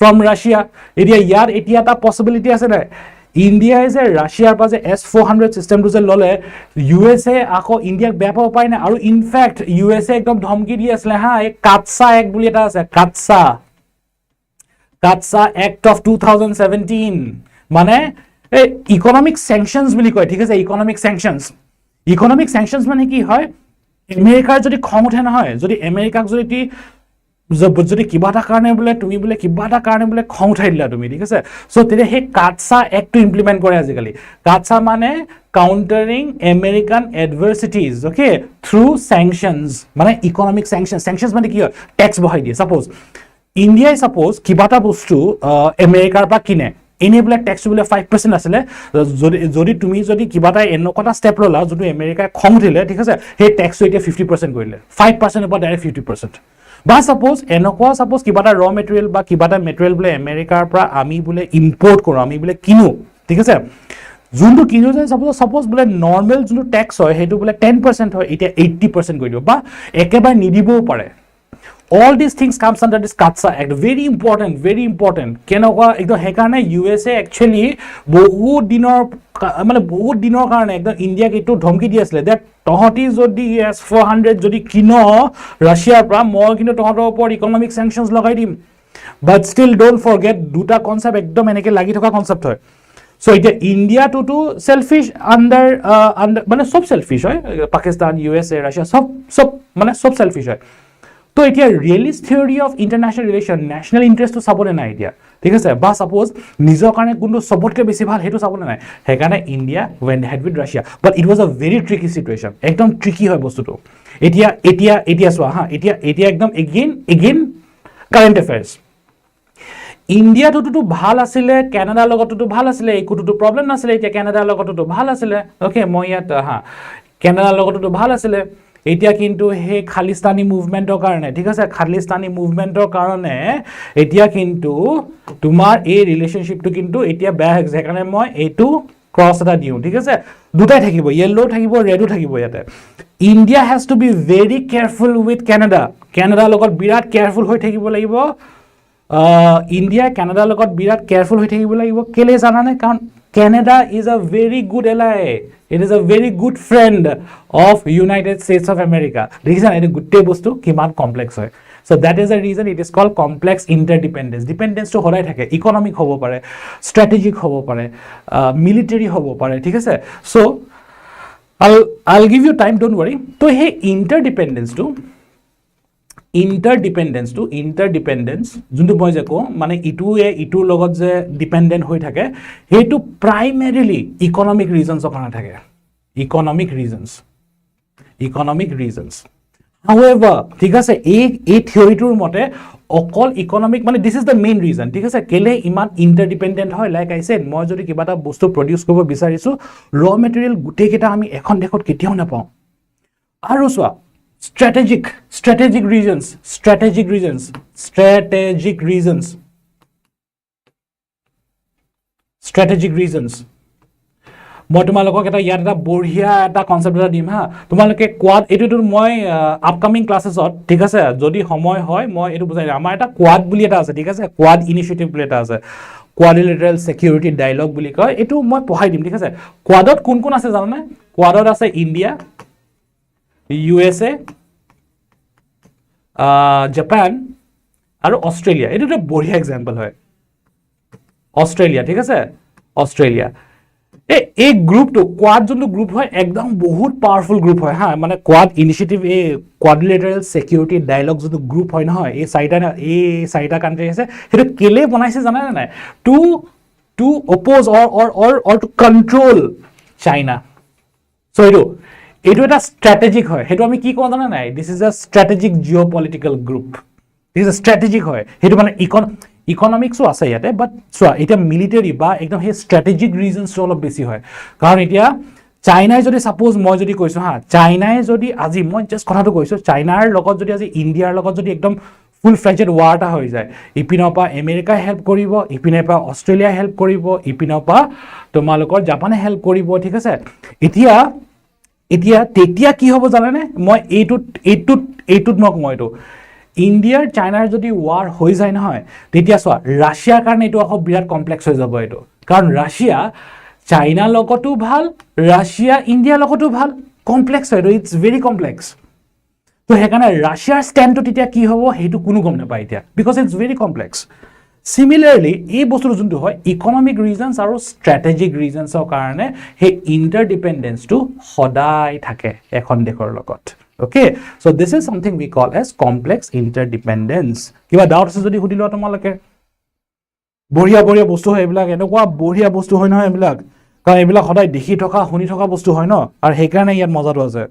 from Russia. Idia ta possibility ase na. India is a Russia pa je S-400 system to je lole. USA ako India beya pa pai na. Aru in fact USA ekdom dhomki di asle ha ek Katsa Act boli eta ase Katsa Act of 2017 mane economic sanctions বুলি কয় ঠিক আছে economic sanctions মানে কি হয় আমেৰিকাৰ যদি খং উঠে নহয় যদি আমেৰিকাক যদি কিবা এটা কাৰণে বলে তুমি বলে কিবা এটা কাৰণে বলে খং উঠাই দিলা তুমি ঠিক আছে সো তেতিয়া হে কাটসা এক্ট ইমপ্লিমেন্ট কৰে আজিকালি কাটসা মানে কাউন্টাৰিং আমেৰিকান এডভাৰ্সিটিজ ওকে থ্ৰু স্যাংশনস মানে ইকোনমিক স্যাংশনস মানে কি হয় ট্যাক্স বহাই দিয়ে সাপোজ ইণ্ডিয়াই সাপোজ কিবা এটা বস্তু আমেৰিকাৰ পৰা কিনে enable tax bile 5% asile তুমি যদি কিবাটা এনেকটা স্টেপ ললা যদি আমেৰিকা খং দিলে ঠিক আছে হে ট্যাক্স এতিয়া 50% কৰিলে 5% বা ডাইৰেক্ট 50% বা সাপোজ কিবাটা ৰ মেটেৰিয়েল বা কিবাটা মেটেৰিয়েল বলে আমেৰিকাৰ পৰা আমি বলে ইম্পোৰ্ট কৰো আমি বলে কিনো ঠিক আছে যোনটো কিনো যে সাপোজ বোলে নৰ্মেল যোনটো টেক্স হয় সেইটো বোলে 10% হয় এতিয়া 80% কৰি দিব বা একেবাৰে নিদিবও পাৰে all these things comes under this CATSA Act very important কেনেকুৱা একদম হেকাৰণে USA actually বহুত দিনৰ কাৰণে একদম ইণ্ডিয়াক এইটো ধমকি দি আছিলে that তহতি যদি S-400 যদি কিন ৰাছিয়াৰ পৰা মই কিন্তু তহতৰ ওপৰত ইকনমিক sanctions লগাই দিম but still don't forget দুটা কনসেপ্ট একদম এনেকে লাগি থকা কনসেপ্ট হয় so এতিয়া ইণ্ডিয়া টু সেলফিশ আন্ডাৰ মানে সব সেলফিশ হয় পাকিস্তান USA ৰাছিয়া সব মানে সব সেলফিশ হয় তো এতিয়া realist theory of international relation national ইণ্টাৰেষ্টটো চাবলৈ নাই এতিয়া ঠিক আছে বা সাপোজ নিজৰ কাৰণে কোনটো সবতকৈ বেছি ভাল সেইটো চাবলৈ নাই সেইকাৰণে India went head with Russia but it was আ ভেৰি ট্ৰিকি চিটুৱেশ্যন একদম ট্ৰিকি হয় বস্তুটো এতিয়া চোৱা হা এতিয়া একদম এগেইন কাৰেণ্ট এফেয়াৰ্ছ ইণ্ডিয়াটোতো ভাল আছিলে কানাডাৰ লগততো ভাল আছিলে একোটোতো প্ৰব্লেম নাছিলে এতিয়া কানাডাৰ লগততো ভাল আছিলে ওকে মই ইয়াত হা কানাডাৰ লগততো ভাল আছিলে এতিয়া কিন্তু হে খালিস্তানী মুভমেন্টৰ কাৰণে ঠিক আছে খালিস্তানী মুভমেন্টৰ কাৰণে এতিয়া কিন্তু তোমাৰ এই ৰিলেশনশিপটো কিন্তু এতিয়া বেয়া হৈছে কাৰণে মই এইটো ক্ৰছ এটা দিও ঠিক আছে দুটাই থাকিব ইয়েলো থাকিব ৰেডো থাকিব ইয়াতে India has to B very careful with কানাডাৰ লগত বিৰাট কেয়াৰফুল হৈ থাকিব লাগিব ইণ্ডিয়া কানাডাৰ লগত বিৰাট কেয়াৰফুল হৈ থাকিব লাগিব কেলে জানানে কাৰণ Canada is a very good ally. It is a very good friend of United States of America. Reason it is good bostu kiman complex hoy. So that is the reason it is called complex interdependence. Dependence to horai thake economic hobo pare, strategic hobo pare, military hobo pare. ঠিক আছে? So I'll give you time, don't worry. So hey interdependence যোনটো মই যে কো মানে ইটোৰ লগত যে dependent হৈ থাকে হেতু প্ৰাইমাৰিলি ইকোনমিক ৰিজনছৰ কাৰণে থাকে ইকোনমিক ৰিজনছ however ঠিক আছে এই থিওৰিটোৰ মতে অকল ইকোনমিক মানে this is the main reason ঠিক আছে কেলে ইমান ইন্টাৰডিপেন্ডেন্ট হয় লাইক আই সেড মই যদি কিবা এটা বস্তু প্ৰডিউস কৰিব বিচাৰিছো ৰ মেটেৰিয়েল গুটেই কেটা আমি এখন দেখত কেতিয়াও নাপাওঁ আৰু চোৱা strategic reasons মই তোমালোকক এটা ইয়াত এটা বঢ়িয়া এটা কনসেপ্ট এটা দিম হা তোমালোকে কোৱাড এটোটো মই আপকামিং ক্লাसेसত ঠিক আছে যদি সময় হয় মই এটো বুজাই দিম আমাৰ এটা কোৱাড বুলি এটা আছে ঠিক আছে কোৱাড ইনিশিয়েটিভ বুলি এটা আছে কোৱাড্ৰিলেটাৰেল সিকিউৰিটি ডায়ালগ বুলি কয় এটো মই পঢ়াই দিম ঠিক আছে কোৱাডত কোন আছে জানা না কোৱাডত আছে ইণ্ডিয়া USA Japan আৰু অস্ট্ৰেলিয়া এটো একটা বঢ়িয়া এক্সাম্পল হয় অস্ট্ৰেলিয়া ঠিক আছে অস্ট্ৰেলিয়া এই গ্ৰুপটো কোৱাড যোনটো গ্ৰুপ হয় একদম বহুত পাওয়াৰফুল গ্ৰুপ হয় হা মানে কোৱাড ইনিশিয়েটিভ এই কোৱাড্ৰিলেটাৰেল সিকিউৰিটি ডায়ালগ যোনটো গ্ৰুপ হয় নহয় এই চাৰিটা কান্ট্ৰি আছে হেতু কেলে বনাইছে জানা নাই to oppose or to control China so এইটো এটা স্ট্ৰ্যাটেজিক হয় হেতু আমি কি কোৱা জানা নাই this is a strategic geopolitical group this is strategic হয় হেতু মানে ইকোনমিক্সও আছে ইয়াতে বাট চোৱা এটা মিলিটাৰী বা একদম হে স্ট্ৰ্যাটেজিক ৰিজনছ অলপ বেছি হয় কাৰণ এতিয়া চাইনাই যদি সাপোজ মই যদি কৈছো হা চাইনাই যদি আজি মই জাস্ট কথাটো কৈছো চাইনাৰ লগত যদি আজি ইণ্ডিয়াৰ লগত যদি একদম ফুল ফ্লেজড ওয়াৰ এটা হৈ যায় ইপিনৰ পৰা আমেৰিকা হেল্প কৰিব ইপিনৰ পৰা অস্ট্ৰেলিয়া হেল্প কৰিব ইপিনৰ পৰা তোমালোকৰ জাপানে হেল্প কৰিব ঠিক আছে এতিয়া তেতিয়া কি হ'ব জানানে মই এইটোত মই এইটো ইণ্ডিয়াৰ চাইনাৰ যদি ওয়াৰ হৈ যায় নহয় তেতিয়া চোৱা ৰাছিয়াৰ কাৰণে এইটো আকৌ বিৰাট কমপ্লেক্স হৈ যাব এইটো কাৰণ ৰাছিয়া চাইনাৰ লগতো ভাল ৰাছিয়া ইণ্ডিয়াৰ লগতো ভাল কমপ্লেক্স হয় ইটস ভেৰি কমপ্লেক্স তো হেকাৰণে ৰাছিয়াৰ ষ্টেণ্ডটো তেতিয়া কি হ'ব সেইটো কোনো গম নাপায় এতিয়া because it's very complex Similarly, এই বস্তুটো যোনটো হয় ইকোনমিক ৰিজনছ আৰু স্ট্ৰ্যাটেজিক ৰিজনছৰ কাৰণে হে ইন্টাৰডিপেন্ডেন্সটো সদায় থাকে এখন দেশৰ লগত okay so this is something we call as complex interdependence কিবা ডাউট আছে যদি সুধিলো তোমালোকে বঢ়িয়া বস্তু হয় এইবিলাক এনেকুৱা বঢ়িয়া বস্তু হয় নহয় এইবিলাক কাৰণ এইবিলাক সদায় দেখি থকা শুনি থকা বস্তু হয় ন আৰু হেকাৰণে ইয়াত মজাটো আছে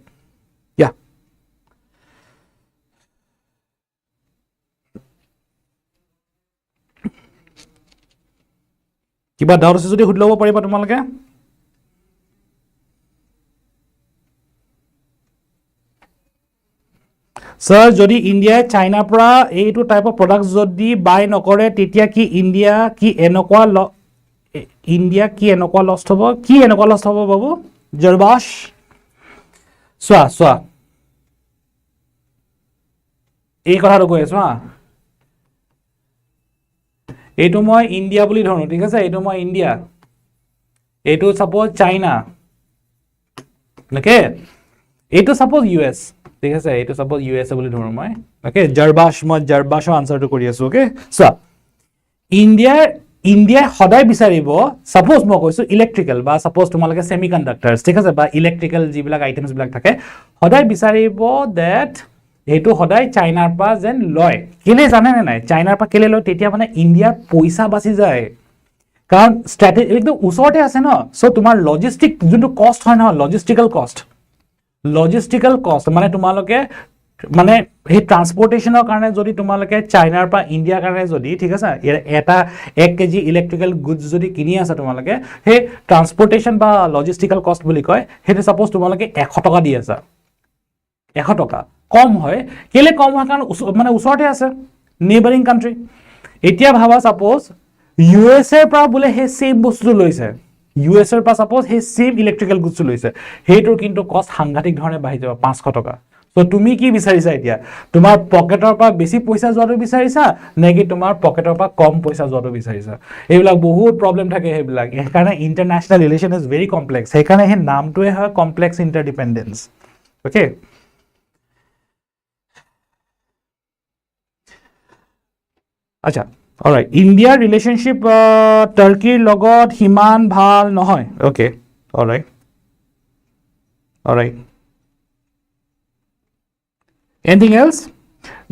কিবা ডাউট আছে যদি সুধি ল'ব পাৰিবা তোমালোকে স্যাৰ যদি ইন্ডিয়া চাইনাৰ পৰা এইটো টাইপ অফ প্ৰডাক্ট যদি বাই নকৰে তেতিয়া কি ইন্ডিয়া কি এনেকুৱা ইণ্ডিয়া কি এনেকুৱা লষ্ট হ'ব কি এনেকুৱা লষ্ট হ'ব বাবু জৰবাশ চোৱা এই কথাটো কৈ আছো হা এইটো মই ইণ্ডিয়া বুলি ধৰো ঠিক আছে এইটো মই ইণ্ডিয়া এইটো সাপোজ চাইনা ওকে এইটো সাপোজ ইউএস ঠিক আছে এইটো সাপোজ ইউএস বুলি ধৰো মই ওকে জৰবাশৰ আনসাৰটো কৰি আছো ওকে সো ইণ্ডিয়া সদায় বিচাৰিব সাপোজ মই কৈছো ইলেক্ট্ৰিকেল বা সাপোজ তোমালকে সেমিকন্ডাক্টৰস ঠিক আছে বা ইলেক্ট্ৰিকেল যিবিলাক আইটেমছ বিলাক থাকে সদায় বিচাৰিব দ্যাট এইটো সদায় চাইনাৰ পৰা যেন লয় কেলে জানে নে নাই চাইনাৰ পৰা কেলে লয় তেতিয়া মানে ইণ্ডিয়াৰ পইচা বাচি যায় কাৰণ স্ট্ৰ্যাটেজি একদম ওচৰতে আছে ন সো তোমাৰ লজিস্টিক যোনটো কষ্ট হয় ন লজিস্টিক্যাল কষ্ট মানে তোমালকে মানে এই ট্ৰান্সপোৰ্টেশনৰ কাৰণে যদি তোমালকে চাইনাৰ পৰা ইণ্ডিয়াৰ কাৰণে যদি ঠিক আছে এটা 1 কেজি ইলেক্ট্ৰিক্যাল গুডস যদি কিনি আছে তোমালকে হে ট্ৰান্সপোৰ্টেশন বা লজিস্টিক্যাল কষ্ট বুলি কয় হেতে সাপোজ তোমালকে 100 টকা দি আছে 100 টকা কম হয় কেলে কম হয় কাৰণ মানে ওচৰতে আছে নেইবাৰিং কান্ট্ৰি এতিয়া ভাবা সাপোজ ইউএস এৰ পৰা বলে হে সেম বস্তু লৈছে ইউএস এৰ পৰা সাপোজ হে সেম ইলেক্ট্ৰিক্যাল গুডস লৈছে হেইটোৰ কিন্তু কষ্ট সাংঘাতিক ধৰণে বাঢ়ি যাব 500 টকা সো তুমি কি বিচাৰিছা এতিয়া তোমাৰ পকেটৰ পৰা বেছি পইচা যোৱাটো বিচাৰিছা নেকি তোমাৰ পকেটৰ পৰা কম পইচা যোৱাটো বিচাৰিছা এইবিলাক বহুত প্ৰবলেম থাকে হেবিলাক একাৰণে ইন্টাৰনেশনাল ৰিলেশন ইজ ভেৰি কমপ্লেক্স হেকাৰণে হে নামটোৱে হয় কমপ্লেক্স ইন্টাৰডিপেন্ডেন্স ওকে আচ্ছা অলৰাইট ইণ্ডিয়াৰ ৰিলেশনশিপ টাৰ্কিৰ লগত হিমান ভাল নহয় okay alright anything else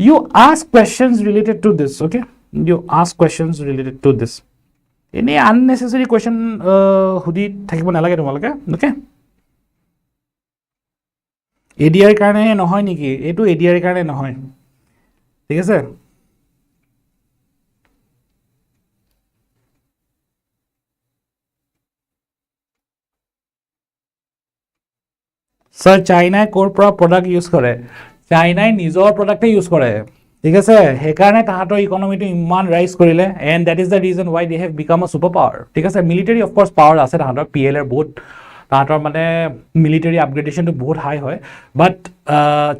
you ask questions related to this okay you ask questions related to this any unnecessary question hudi thakibo nalage tumalake okay ADR karone nohoy niki etu ADR karone nohoy thik ase sir china core product use kore চাইনাই নিজৰ প্ৰডাক্টে use কৰে ঠিক আছে হেকাৰণে তাহাতৰ ইকোনমিটো ইমান rise কৰিলে and that is the reason why they have become a super power ঠিক আছে military of course power আছে তাহাতৰ পিএলআৰ বহুত তাহাতৰ মানে মিলিটাৰী আপগ্ৰেডেশনটো বহুত হাই হয় বাট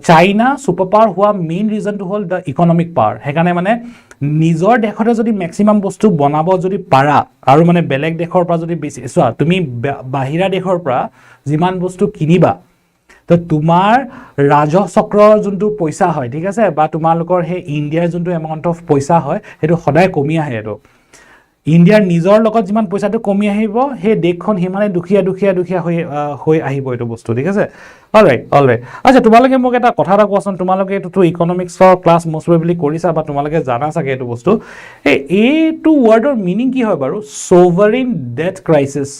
চাইনা সুপাৰ পাৱাৰ হোৱা মেইন ৰিজনটো হল দ্য ইকোনমিক পাৱাৰ হেকাৰণে মানে নিজৰ দেশতে যদি ম্যাক্সিমাম বস্তু বনাব যদি পাৰা আৰু মানে বেলেগ দেশৰ পৰা যদি বেছি চোৱা তুমি বাহিৰা দেশৰ পৰা যিমান বস্তু কিনিবা তো তোমাৰ ৰাজহ চক্ৰৰ যোনটো পইচা হয় ঠিক আছে বা তোমালোকৰ হে ইণ্ডিয়াৰ যোনটো এমাউন্ট অফ পইচা হয় হেতু সদায় কমি আহে এটো ইণ্ডিয়াৰ নিজৰ লগত যিমান পইচাটো কমি আহিব হে দেশখন হিমানে দুখিয়া হৈ আহিব এটো বস্তু ঠিক আছে অলৰাইট আচ্ছা তোমালোকে মোক এটা কথা কোৱাচোন তোমালোকে এটো ইকোনমিক্সৰ ক্লাছ মোষ্ট প্ৰবাবলি কৰিছা বা তোমালোকে জানা চাগে এটো বস্তু এইটো ওয়াৰ্ডৰ মিনিং কি হয় বাৰু সোভাৰেইন date crisis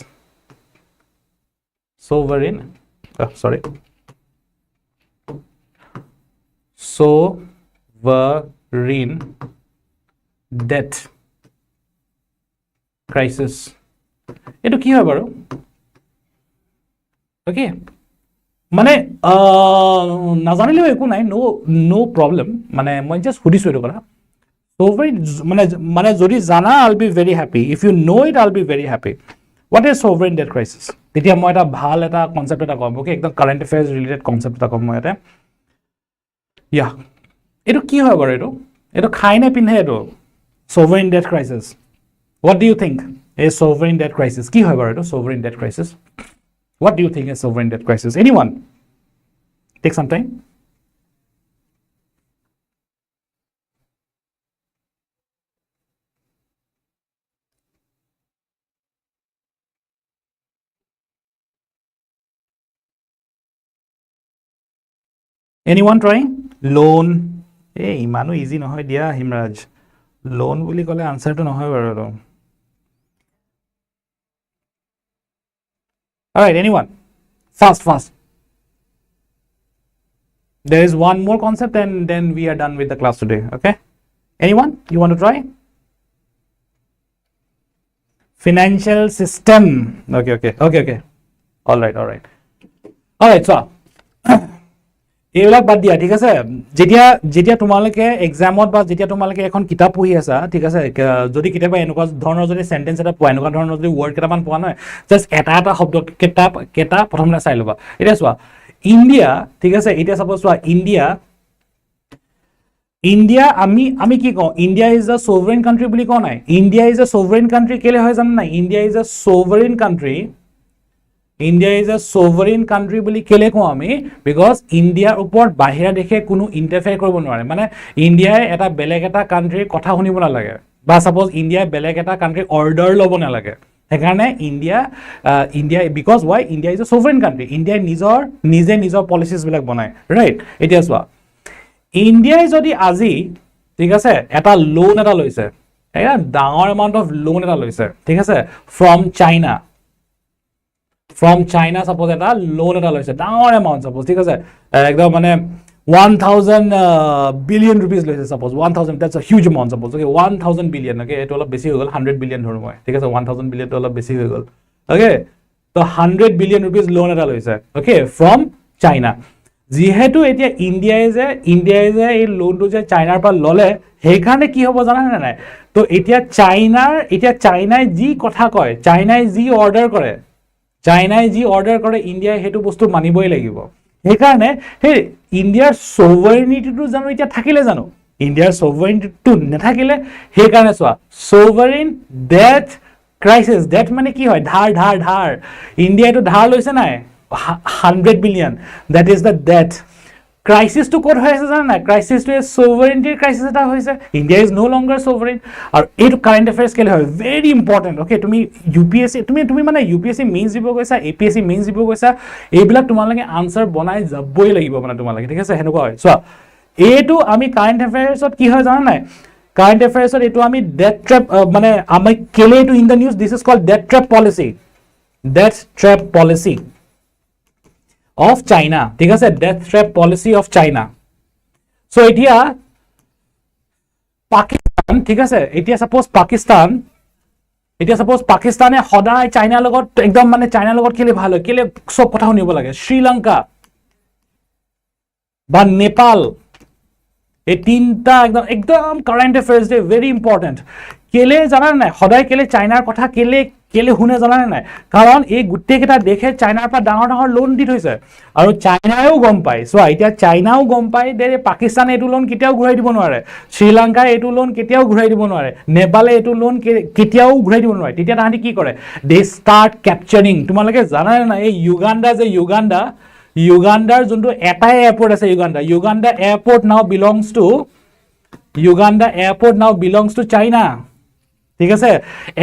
sovereign debt crisis etu ki hoy baru okay mane najanile eku nai no problem mane moi just hudisu etu kotha sovereign mane jodi jana I'll be very happy if you know it I'll be very happy what is sovereign debt crisis tetia moi eta bhal eta concept eta kom okay ekdom current affairs related concept eta kom moi eta yeah etu ki hoy baru etu khai na pinhe etu sovereign debt crisis what do you think is sovereign debt crisis ki hoy baru etu sovereign debt crisis what do you think is sovereign debt crisis anyone take some time anyone trying loan imanu easy nohoy dia himraj loan buli kole answer to nohoy baru all right anyone fast there is one more concept and then we are done with the class today okay anyone you want to try financial system okay all right so এইবিলাক বাদ দিয়া ঠিক আছে যেতিয়া যেতিয়া তোমালোকে এক্সামত বা যেতিয়া তোমালোকে এখন কিতাপ পঢ়ি আছা ঠিক আছে যদি কেতিয়াবা এনেকুৱা ধৰণৰ যদি সেন্টেন্স এটা পোৱা এনেকুৱা ধৰণৰ যদি ওয়াৰ্ড কেইটামান পোৱা নহয় জাস্ট এটা শব্দ কেটা প্ৰথমতে চাই ল'বা এতিয়া চোৱা ইণ্ডিয়া ঠিক আছে এতিয়া সাপোজ চোৱা ইণ্ডিয়া আমি কি কওঁ India is a sovereign country বুলি কোৱা নাই India is a sovereign country কেলে হয় জানো নাই India is a sovereign country India is a sovereign country বুলি কেলে কওঁ আমি because India ওপৰত বাহিৰা দেশে কোনো ইন্টাৰফেয়াৰ কৰিব নোৱাৰে মানে ইণ্ডিয়াই এটা বেলেগ এটা কান্ট্ৰিৰ কথা শুনিব নালাগে বা সাপোজ ইণ্ডিয়াই বেলেগ এটা কান্ট্ৰিৰ অৰ্ডাৰ ল'ব নালাগে সেইকাৰণে India because why India is a sovereign country ইণ্ডিয়াই নিজৰ পলিচিছ বিলাক বনায় ৰাইট এতিয়া চোৱা ইণ্ডিয়াই যদি আজি ঠিক আছে এটা লোন এটা লৈছে এটা ডাঙৰ এমাউন্ট অফ লোন এটা লৈছে ঠিক আছে from China suppose এটা লোন এটা লৈছে ডাঙৰ এমাউন্ট suppose ঠিক আছে একদম মানে 1000 billion rupees লৈছে suppose 1000 that's a huge amount suppose okay 1000 billion okay এটো অলপ বেছি হৈ গল 100 billion ধৰো মই ঠিক আছে 1000 billion টো অলপ বেছি হৈ গল okay তো 100 billion rupees লোন এটা লৈছে okay from China যেহেতু এতিয়া ইণ্ডিয়াই যে এই লোনটো যে চাইনাৰ পৰা ললে সেইকাৰণে কি হ'ব জানা নাই তো এতিয়া চাইনাই যি কথা কয় চাইনাই যি অৰ্ডাৰ কৰে ইণ্ডিয়াই হেতু বস্তু মানিবই লাগিব সেইকাৰণে হে ইণ্ডিয়াৰ সোভাৰেইনিটিটো জানো এতিয়া থাকিলে জানো ইণ্ডিয়াৰ সোভাৰেইনিটিটো নাথাকিলে সেইকাৰণে চোৱা সোভাৰেইন ডেট ক্ৰাইসিস ডেট মানে কি হয় ধাৰ ইণ্ডিয়াটো ধাৰ লৈছে নাই 100 billion that is the debt crisis to ক'ত হৈ আছে জানা নাই crisis to sovereignty crisis এটা হৈছে India is no longer sovereign আৰু এই কারেন্ট অ্যাফেয়ার্স কেলে হয় very important okay তুমি UPSC তুমি মানে UPSC মেইনস দিব গৈছা APSC মেইনস দিব গৈছা এইবিলাক তোমালোকে আনসার বনাই যাবই লাগিব মানে তোমালোকে ঠিক আছে হেনেকুৱা হয় সো এইটো আমি কারেন্ট অ্যাফেয়ার্সত কি হয় জানা নাই কারেন্ট অ্যাফেয়ার্সত এইটো আমি debt trap মানে আমি কেলে এইটো in the news this is called debt trap policy of China ঠিক আছে death trap policy of China so এতিয়া পাকিস্তান ঠিক আছে এতিয়া সাপোজ পাকিস্তানে সদায় চাইনাৰ লগত একদম মানে চাইনাৰ লগত কেলে ভাল হয় কেলে সব কথা শুনিব লাগে শ্ৰীলংকা বা নেপাল এই তিনটা একদম কাৰেন্ট অ্যাফেয়াৰ্স দে ভেৰি ইম্পৰ্টেন্ট কেলে জানা নাই সদায় কেলে চাইনাৰ কথা কেলে শুনে জানা নাই কাৰণ এই গুটেকেটা দেখে চাইনাৰ পৰা ডাঙৰ লোন দি থৈছে আৰু চাইনাও গম পায় সো এতিয়া চাইনাও গম পায় যে পাকিস্তানে এটো লোন কেতিয়াও ঘূৰাই দিব নোৱাৰে শ্ৰীলংকা এটো লোন কেতিয়াও ঘূৰাই দিব নোৱাৰে নেপালে এটো লোন কেতিয়াও ঘূৰাই দিব নোৱাৰে তেতিয়া তাহাঁতি কি কৰে দে ষ্টাৰ্ট ক্যাপচাৰিং তোমালোকে জানা নাই এই Uganda's যোনটো এটাই এয়ারপোর্ট আছে Uganda airport now belongs to China ঠিক আছে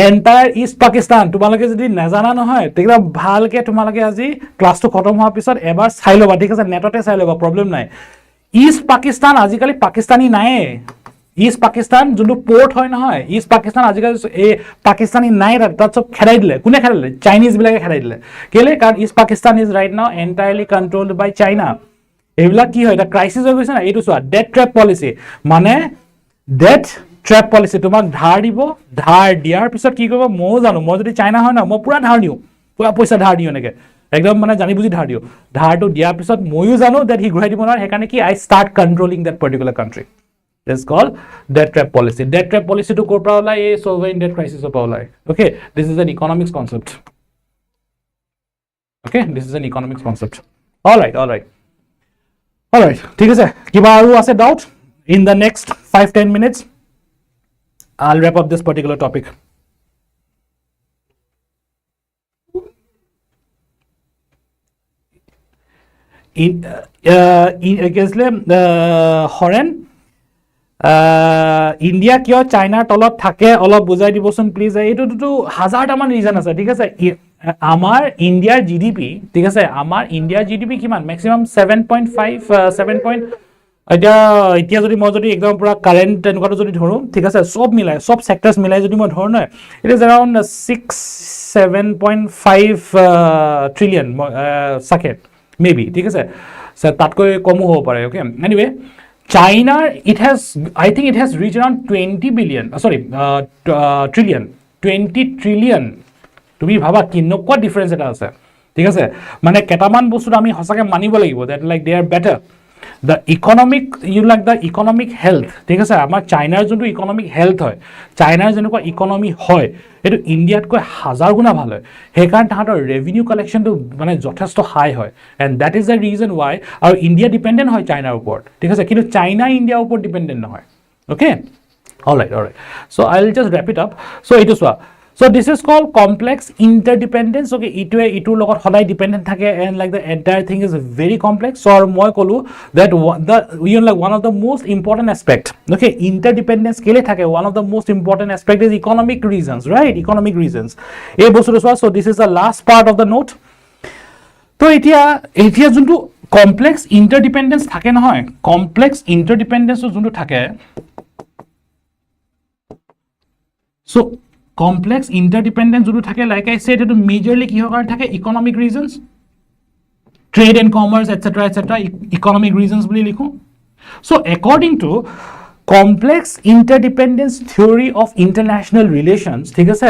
এন্টায়ার ইস্ট পাকিস্তান তোমালোকে যদি নাজানা নহয় তেকৰা ভালকে তোমালোকে আজি ক্লাসটো খতম হোৱাৰ পিছত এবাৰ চাই লবা ঠিক আছে নেটতে চাই লবা প্ৰবলেম নাই ইস্ট পাকিস্তান আজিকালি পাকিস্তানী নাই ইস্ট পাকিস্তান যোনটো পোর্ট হয় নহয় ইস্ট পাকিস্তান আজিকালি এই পাকিস্তানী নাই তাত সব খেলাই দিলে কোনে খেলাই দিলে চাইনিজ বিলাকে খেলাই দিলে কেলে কাৰণ east Pakistan is right now এন্টায়াৰলি কন্ট্ৰোলড by China এইবিলাক কি হয় এটা ক্ৰাইসিস হৈ গৈছে না এইটো চোৱা ডেট ট্ৰ্যাপ পলিসি মানে ডেট ট্ৰ্যাপ পলিসি তোমাক ধাৰ দিব ধাৰ দিয়াৰ পিছত কি কৰিব মই জানো মই যদি চাইনা হয় না মই পুৰা ধাৰ দিও পুৰা পইচা ধাৰ দিও নেকে একদম মানে জানি বুজি ধাৰ দিও ধাৰটো দিয়াৰ পিছত মইও জানো দ্যাট হি ঘূৰাই দিব নোৱাৰে সেইকাৰণে কি I start controlling that particular country This is called debt trap policy. Debt trap policy to ko pra a sovereign debt crisis of okay, this is an economics concept. Okay, this is an economics concept. All right. ठीक है किबा आरो আছে doubt in the next 5-10 minutes I'll wrap up this particular topic. হরেন India কিয় চাইনাৰ তলত থাকে অলপ বুজাই দিবচোন প্লিজ এইটোটো হাজাৰটামান ৰিজন আছে ঠিক আছে আমাৰ ইণ্ডিয়াৰ জিডিপি ঠিক আছে আমাৰ ইণ্ডিয়াৰ জিডিপি কিমান ম্যাক্সিমাম 7.5 এতিয়া যদি মই যদি একদম পুৰা কাৰেন্ট এনেকুৱাটো যদি ধৰো ঠিক আছে সব মিলাই সব সেক্টৰস মিলাই যদি মই ধৰো নহয় ইট ইজ अराउंड 7.5 ট্ৰিলিয়ন সাকেট মেবি ঠিক আছে তাতকৈ কম হ'ব পাৰে okay anyway China, I think it has reached around 20 billion, trillion, 20 trillion. তুমি ভাবা কিনকুৱা ডিফারেন্স এটা আছে ঠিক আছে মানে কেটামান বস্তু আমি হসাকে মানিব লাগিব that like they are better the economic you like the economic health ঠিক আছে আমাৰ চাইনাৰ যোনটো ইকোনমিক হেলথ হয় চাইনাৰ যেনেকুৱা ইকোনমি হয় এটো ইন্ডিয়াতকৈ হাজাৰ গুণা ভাল হয় হেকাৰণ তাহাঁতৰ ৰেভিনিউ কালেকশনটো মানে যথেষ্ট হাই হয় and that is the reason why আৰু ইন্ডিয়া ডিপেন্ডেন্ট হয় চাইনাৰ ওপৰত ঠিক আছে কিন্তু চাইনা ইন্ডিয়াৰ ওপৰত ডিপেন্ডেন্ট নহয় okay all right so I'll just wrap it up so it is so this is called complex interdependence okay itu logot hodai dependent thake and like the entire thing is very complex so moi kolu that the you know like one of the most important aspect okay interdependence kele thake one of the most important aspect is economic reasons right economic reasons ei bostu so this is the last part of the note to etia juntu complex interdependence thake nohoy complex interdependence juntu thake so complex interdependence jodu thake like I said it majorly ki hogar thake economic reasons trade and commerce etc economic reasons boli likho so according to complex interdependence theory of international relations thik ase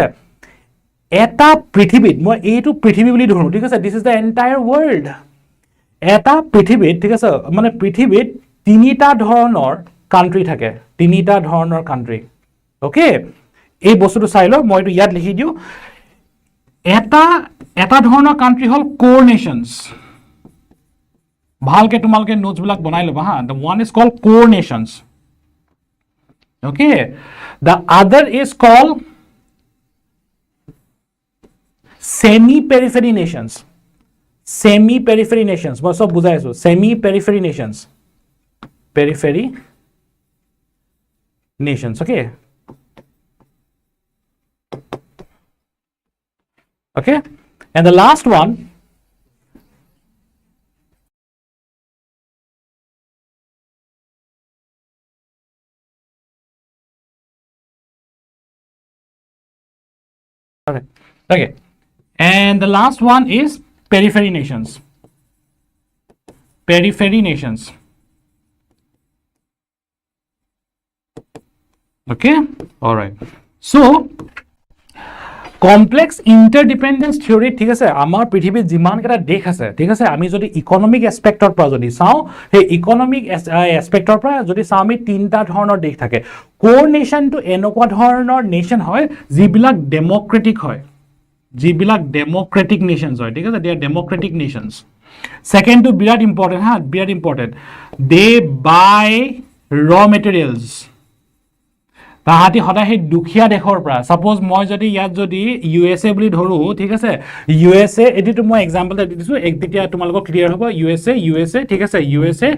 eta prithibit moi etu prithibi boli dhonu thik ase this is the entire world eta prithibit thik ase mane prithibit tinita dhoroner country thake tinita dhoroner country okay এই বস্তুটো চাইলো মই এটো ইয়াত লিখি দিও এটা ধৰণৰ কান্ট্ৰি হল কোৰ নেশনস ভালকে তোমালকে নোটস বিলাক বনাই লবা হা the one is called core nations okay the other is called semi periphery nations মই সব বুজাই আছো semi periphery nations okay okay and the last one okay and the last one is periphery nations okay all right so complex interdependence theory ঠিক আছে আমাৰ পৃথিৱীত যিমান কেটা দেশ আছে ঠিক আছে আমি যদি ইকোনমিক এসপেক্টৰ পৰা যদি চাও হে ইকোনমিক এসপেক্টৰ পৰা যদি চাও আমি তিনটা ধৰণৰ দেশ থাকে কোৰ নেশন টু এনেকুৱা ধৰণৰ নেশন হয় যিবিলাক ডেমোক্ৰেটিক নেশনস হয় ঠিক আছে they are democratic nations second to বিৰাট important they buy raw materials তাহাতি হদাই হে দুখিয়া দেশৰ পৰা সাপোজ মই যদি ইয়াত যদি ইউএসএ বুলি ধৰো ঠিক আছে ইউএসএ এদিটো মই एग्जांपल দিছো একদিতিয়া তোমালোক ক্লিয়াৰ হ'ব ইউএসএ ঠিক আছে ইউএসএ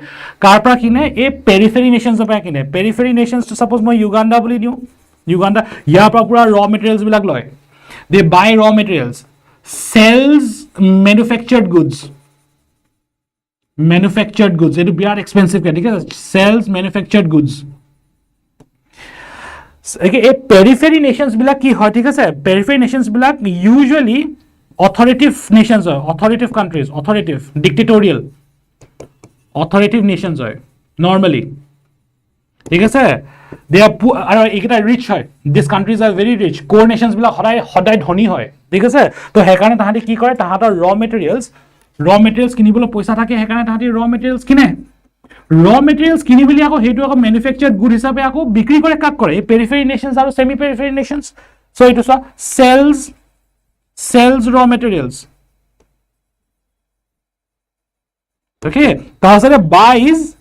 কাৰ পৰা কিনে এ পেৰিফেৰি নেশনস পৰা কিনে পেৰিফেৰি নেশনস টু সাপোজ মই ইউগান্ডা বুলি দিও ইউগান্ডা ইয়াৰ পৰা পুৰা ৰ মেটেৰিয়েলস বিলাক লয় দে বাই ৰ মেটেৰিয়েলস সেলস ম্যানুফ্যাকচাৰ্ড গুডস এটো বিৰাট এক্সপেন্সিভ ঠিক আছে sales manufactured goods okay a periphery nations bilak ki hoy thik ase periphery nations bilak usually authoritative nations hoy authoritative countries dictatorial nations hoy normally thik ase they are ekita rich hoy these countries are very rich core nations bilak hodai dhoni hoy thik ase to hekarone tahati ki kore tahator raw materials kinibolo paisa thake hekarone tahati raw materials kine raw materials kinibili ako hetu ako manufactured good hisabe ako bikri kore kak kore periphery nations aru semi periphery nations so it is sells raw materials okay tahasare buys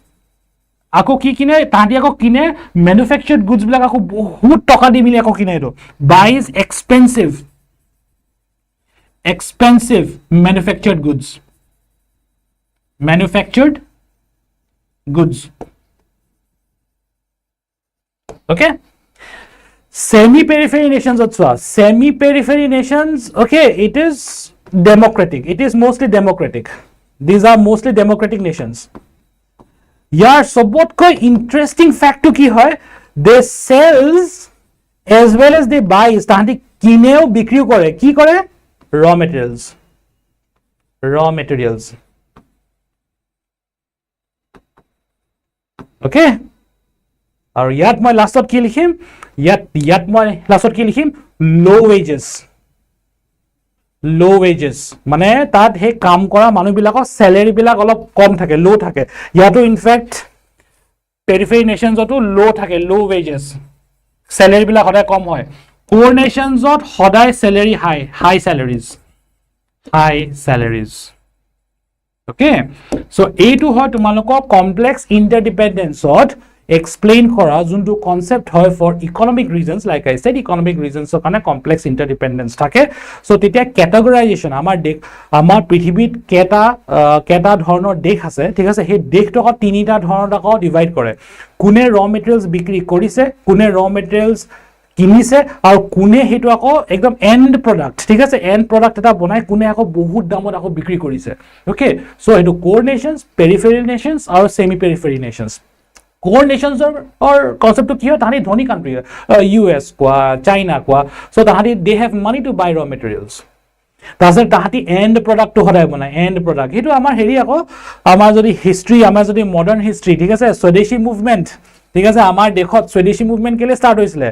ako ki kine tahati ako kine manufactured goods bilak ako bahut toka di mili ako kine eto buys expensive manufactured goods okay semi periphery nations okay it is mostly democratic these are mostly democratic nations yaar sobot koi interesting fact to ki hoy they sells as well as they buys tahati kineo bikri kore ki kore raw materials okay আৰু ইয়াত মই লাষ্টত কি লিখিম ইয়াত মই লাষ্টত কি লিখিম low লো ৱেজেছ মানে তাত হে কাম কৰা মানুহবিলাকৰ স্যালাৰি বিলাক অলপ কম থাকে লো থাকে ইয়াতো ইনফ্যাক্ট পেৰিফেৰি নেশনছতো লো থাকে লো ৱেজেছ স্যালাৰি বিলাক সদায় কম হয় কোৰ নেশনছত সদায় স্যালাৰি হাই স্যালাৰিজ ওকে সো এইটো হয় তোমালোকৰ complex ইন্টাৰডিপেন্ডেন্সত explain kora juntu concept hoy for economic reasons like I said economic reasons so kane complex interdependence thake so titia categorization amar prithibit keta dhornor dekh ase thik ase he dekh to tinita dhornor ta divide kore kune raw materials bikri korise kune raw materials কিনিছে আৰু কোনে হেতু আকৌ একদম and product ঠিক আছে and product এটা বনাই কোনে আকৌ বহুত দামত আকৌ বিক্ৰী কৰিছে ওকে সো হেতু কোৰ নেশনস পেৰিফেৰি নেশনস আৰু semi periphery nations core nations or concept কি হয় তাহানি ধনী কান্ট্ৰি US কোৱা চাইনা কোৱা সো তাহানি they have money to buy raw materials তাহাতি এন্ড প্ৰডাক্ট তো হদায় বনাই এন্ড প্ৰডাক্ট হেতু আমাৰ হেৰি আকৌ আমাৰ যদি হিষ্ট্ৰী আমাৰ যদি মডাৰ্ন হিষ্ট্ৰী ঠিক আছে স্বদেশী মুভমেন্ট ঠিক আছে আমাৰ দেখত স্বদেশী মুভমেন্ট কেলে স্টাৰ্ট হৈছিল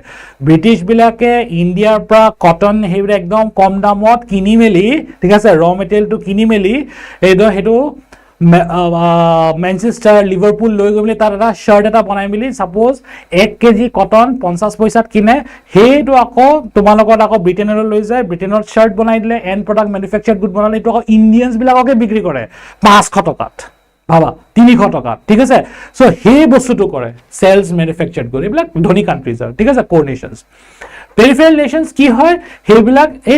ব্ৰিটিছ বিলাকে ইন্ডিয়াৰ পৰা কটন হেইৰ একদম কম দামত কিনি মেলি ঠিক আছে ৰ মেটেৰিয়েল তো কিনি মেলি হেতু মেনচেষ্টাৰ লিভাৰপুল লৈ গৈ মেলি তাত এটা শাৰ্ট এটা বনাই মেলি সাপোজ 1 কেজি কটন 50 পইচাত কিনে হেইটো আকৌ তোমালোকৰ আকৌ ব্ৰিটেনৰ লৈ যায় ব্ৰিটেনৰ শাৰ্ট বনাই দিলে এন্ড প্ৰডাক্ট ম্যানুফ্যাকচাৰ্ড গুড বনালে তো আকৌ ইণ্ডিয়ানছ বিলাককে বিক্ৰী কৰে 500 টকাত ভাবা 300 টকাত ঠিক আছে সো হে বস্তুটো কৰে সেলস ম্যানুফ্যাকচাৰ্ড গুড এইবিলাক ধনী কান্ট্ৰিজ ঠিক আছে কোৰ নেশনস পেৰিফেৰাল নেশনস কি হয় হেইবিলাক এই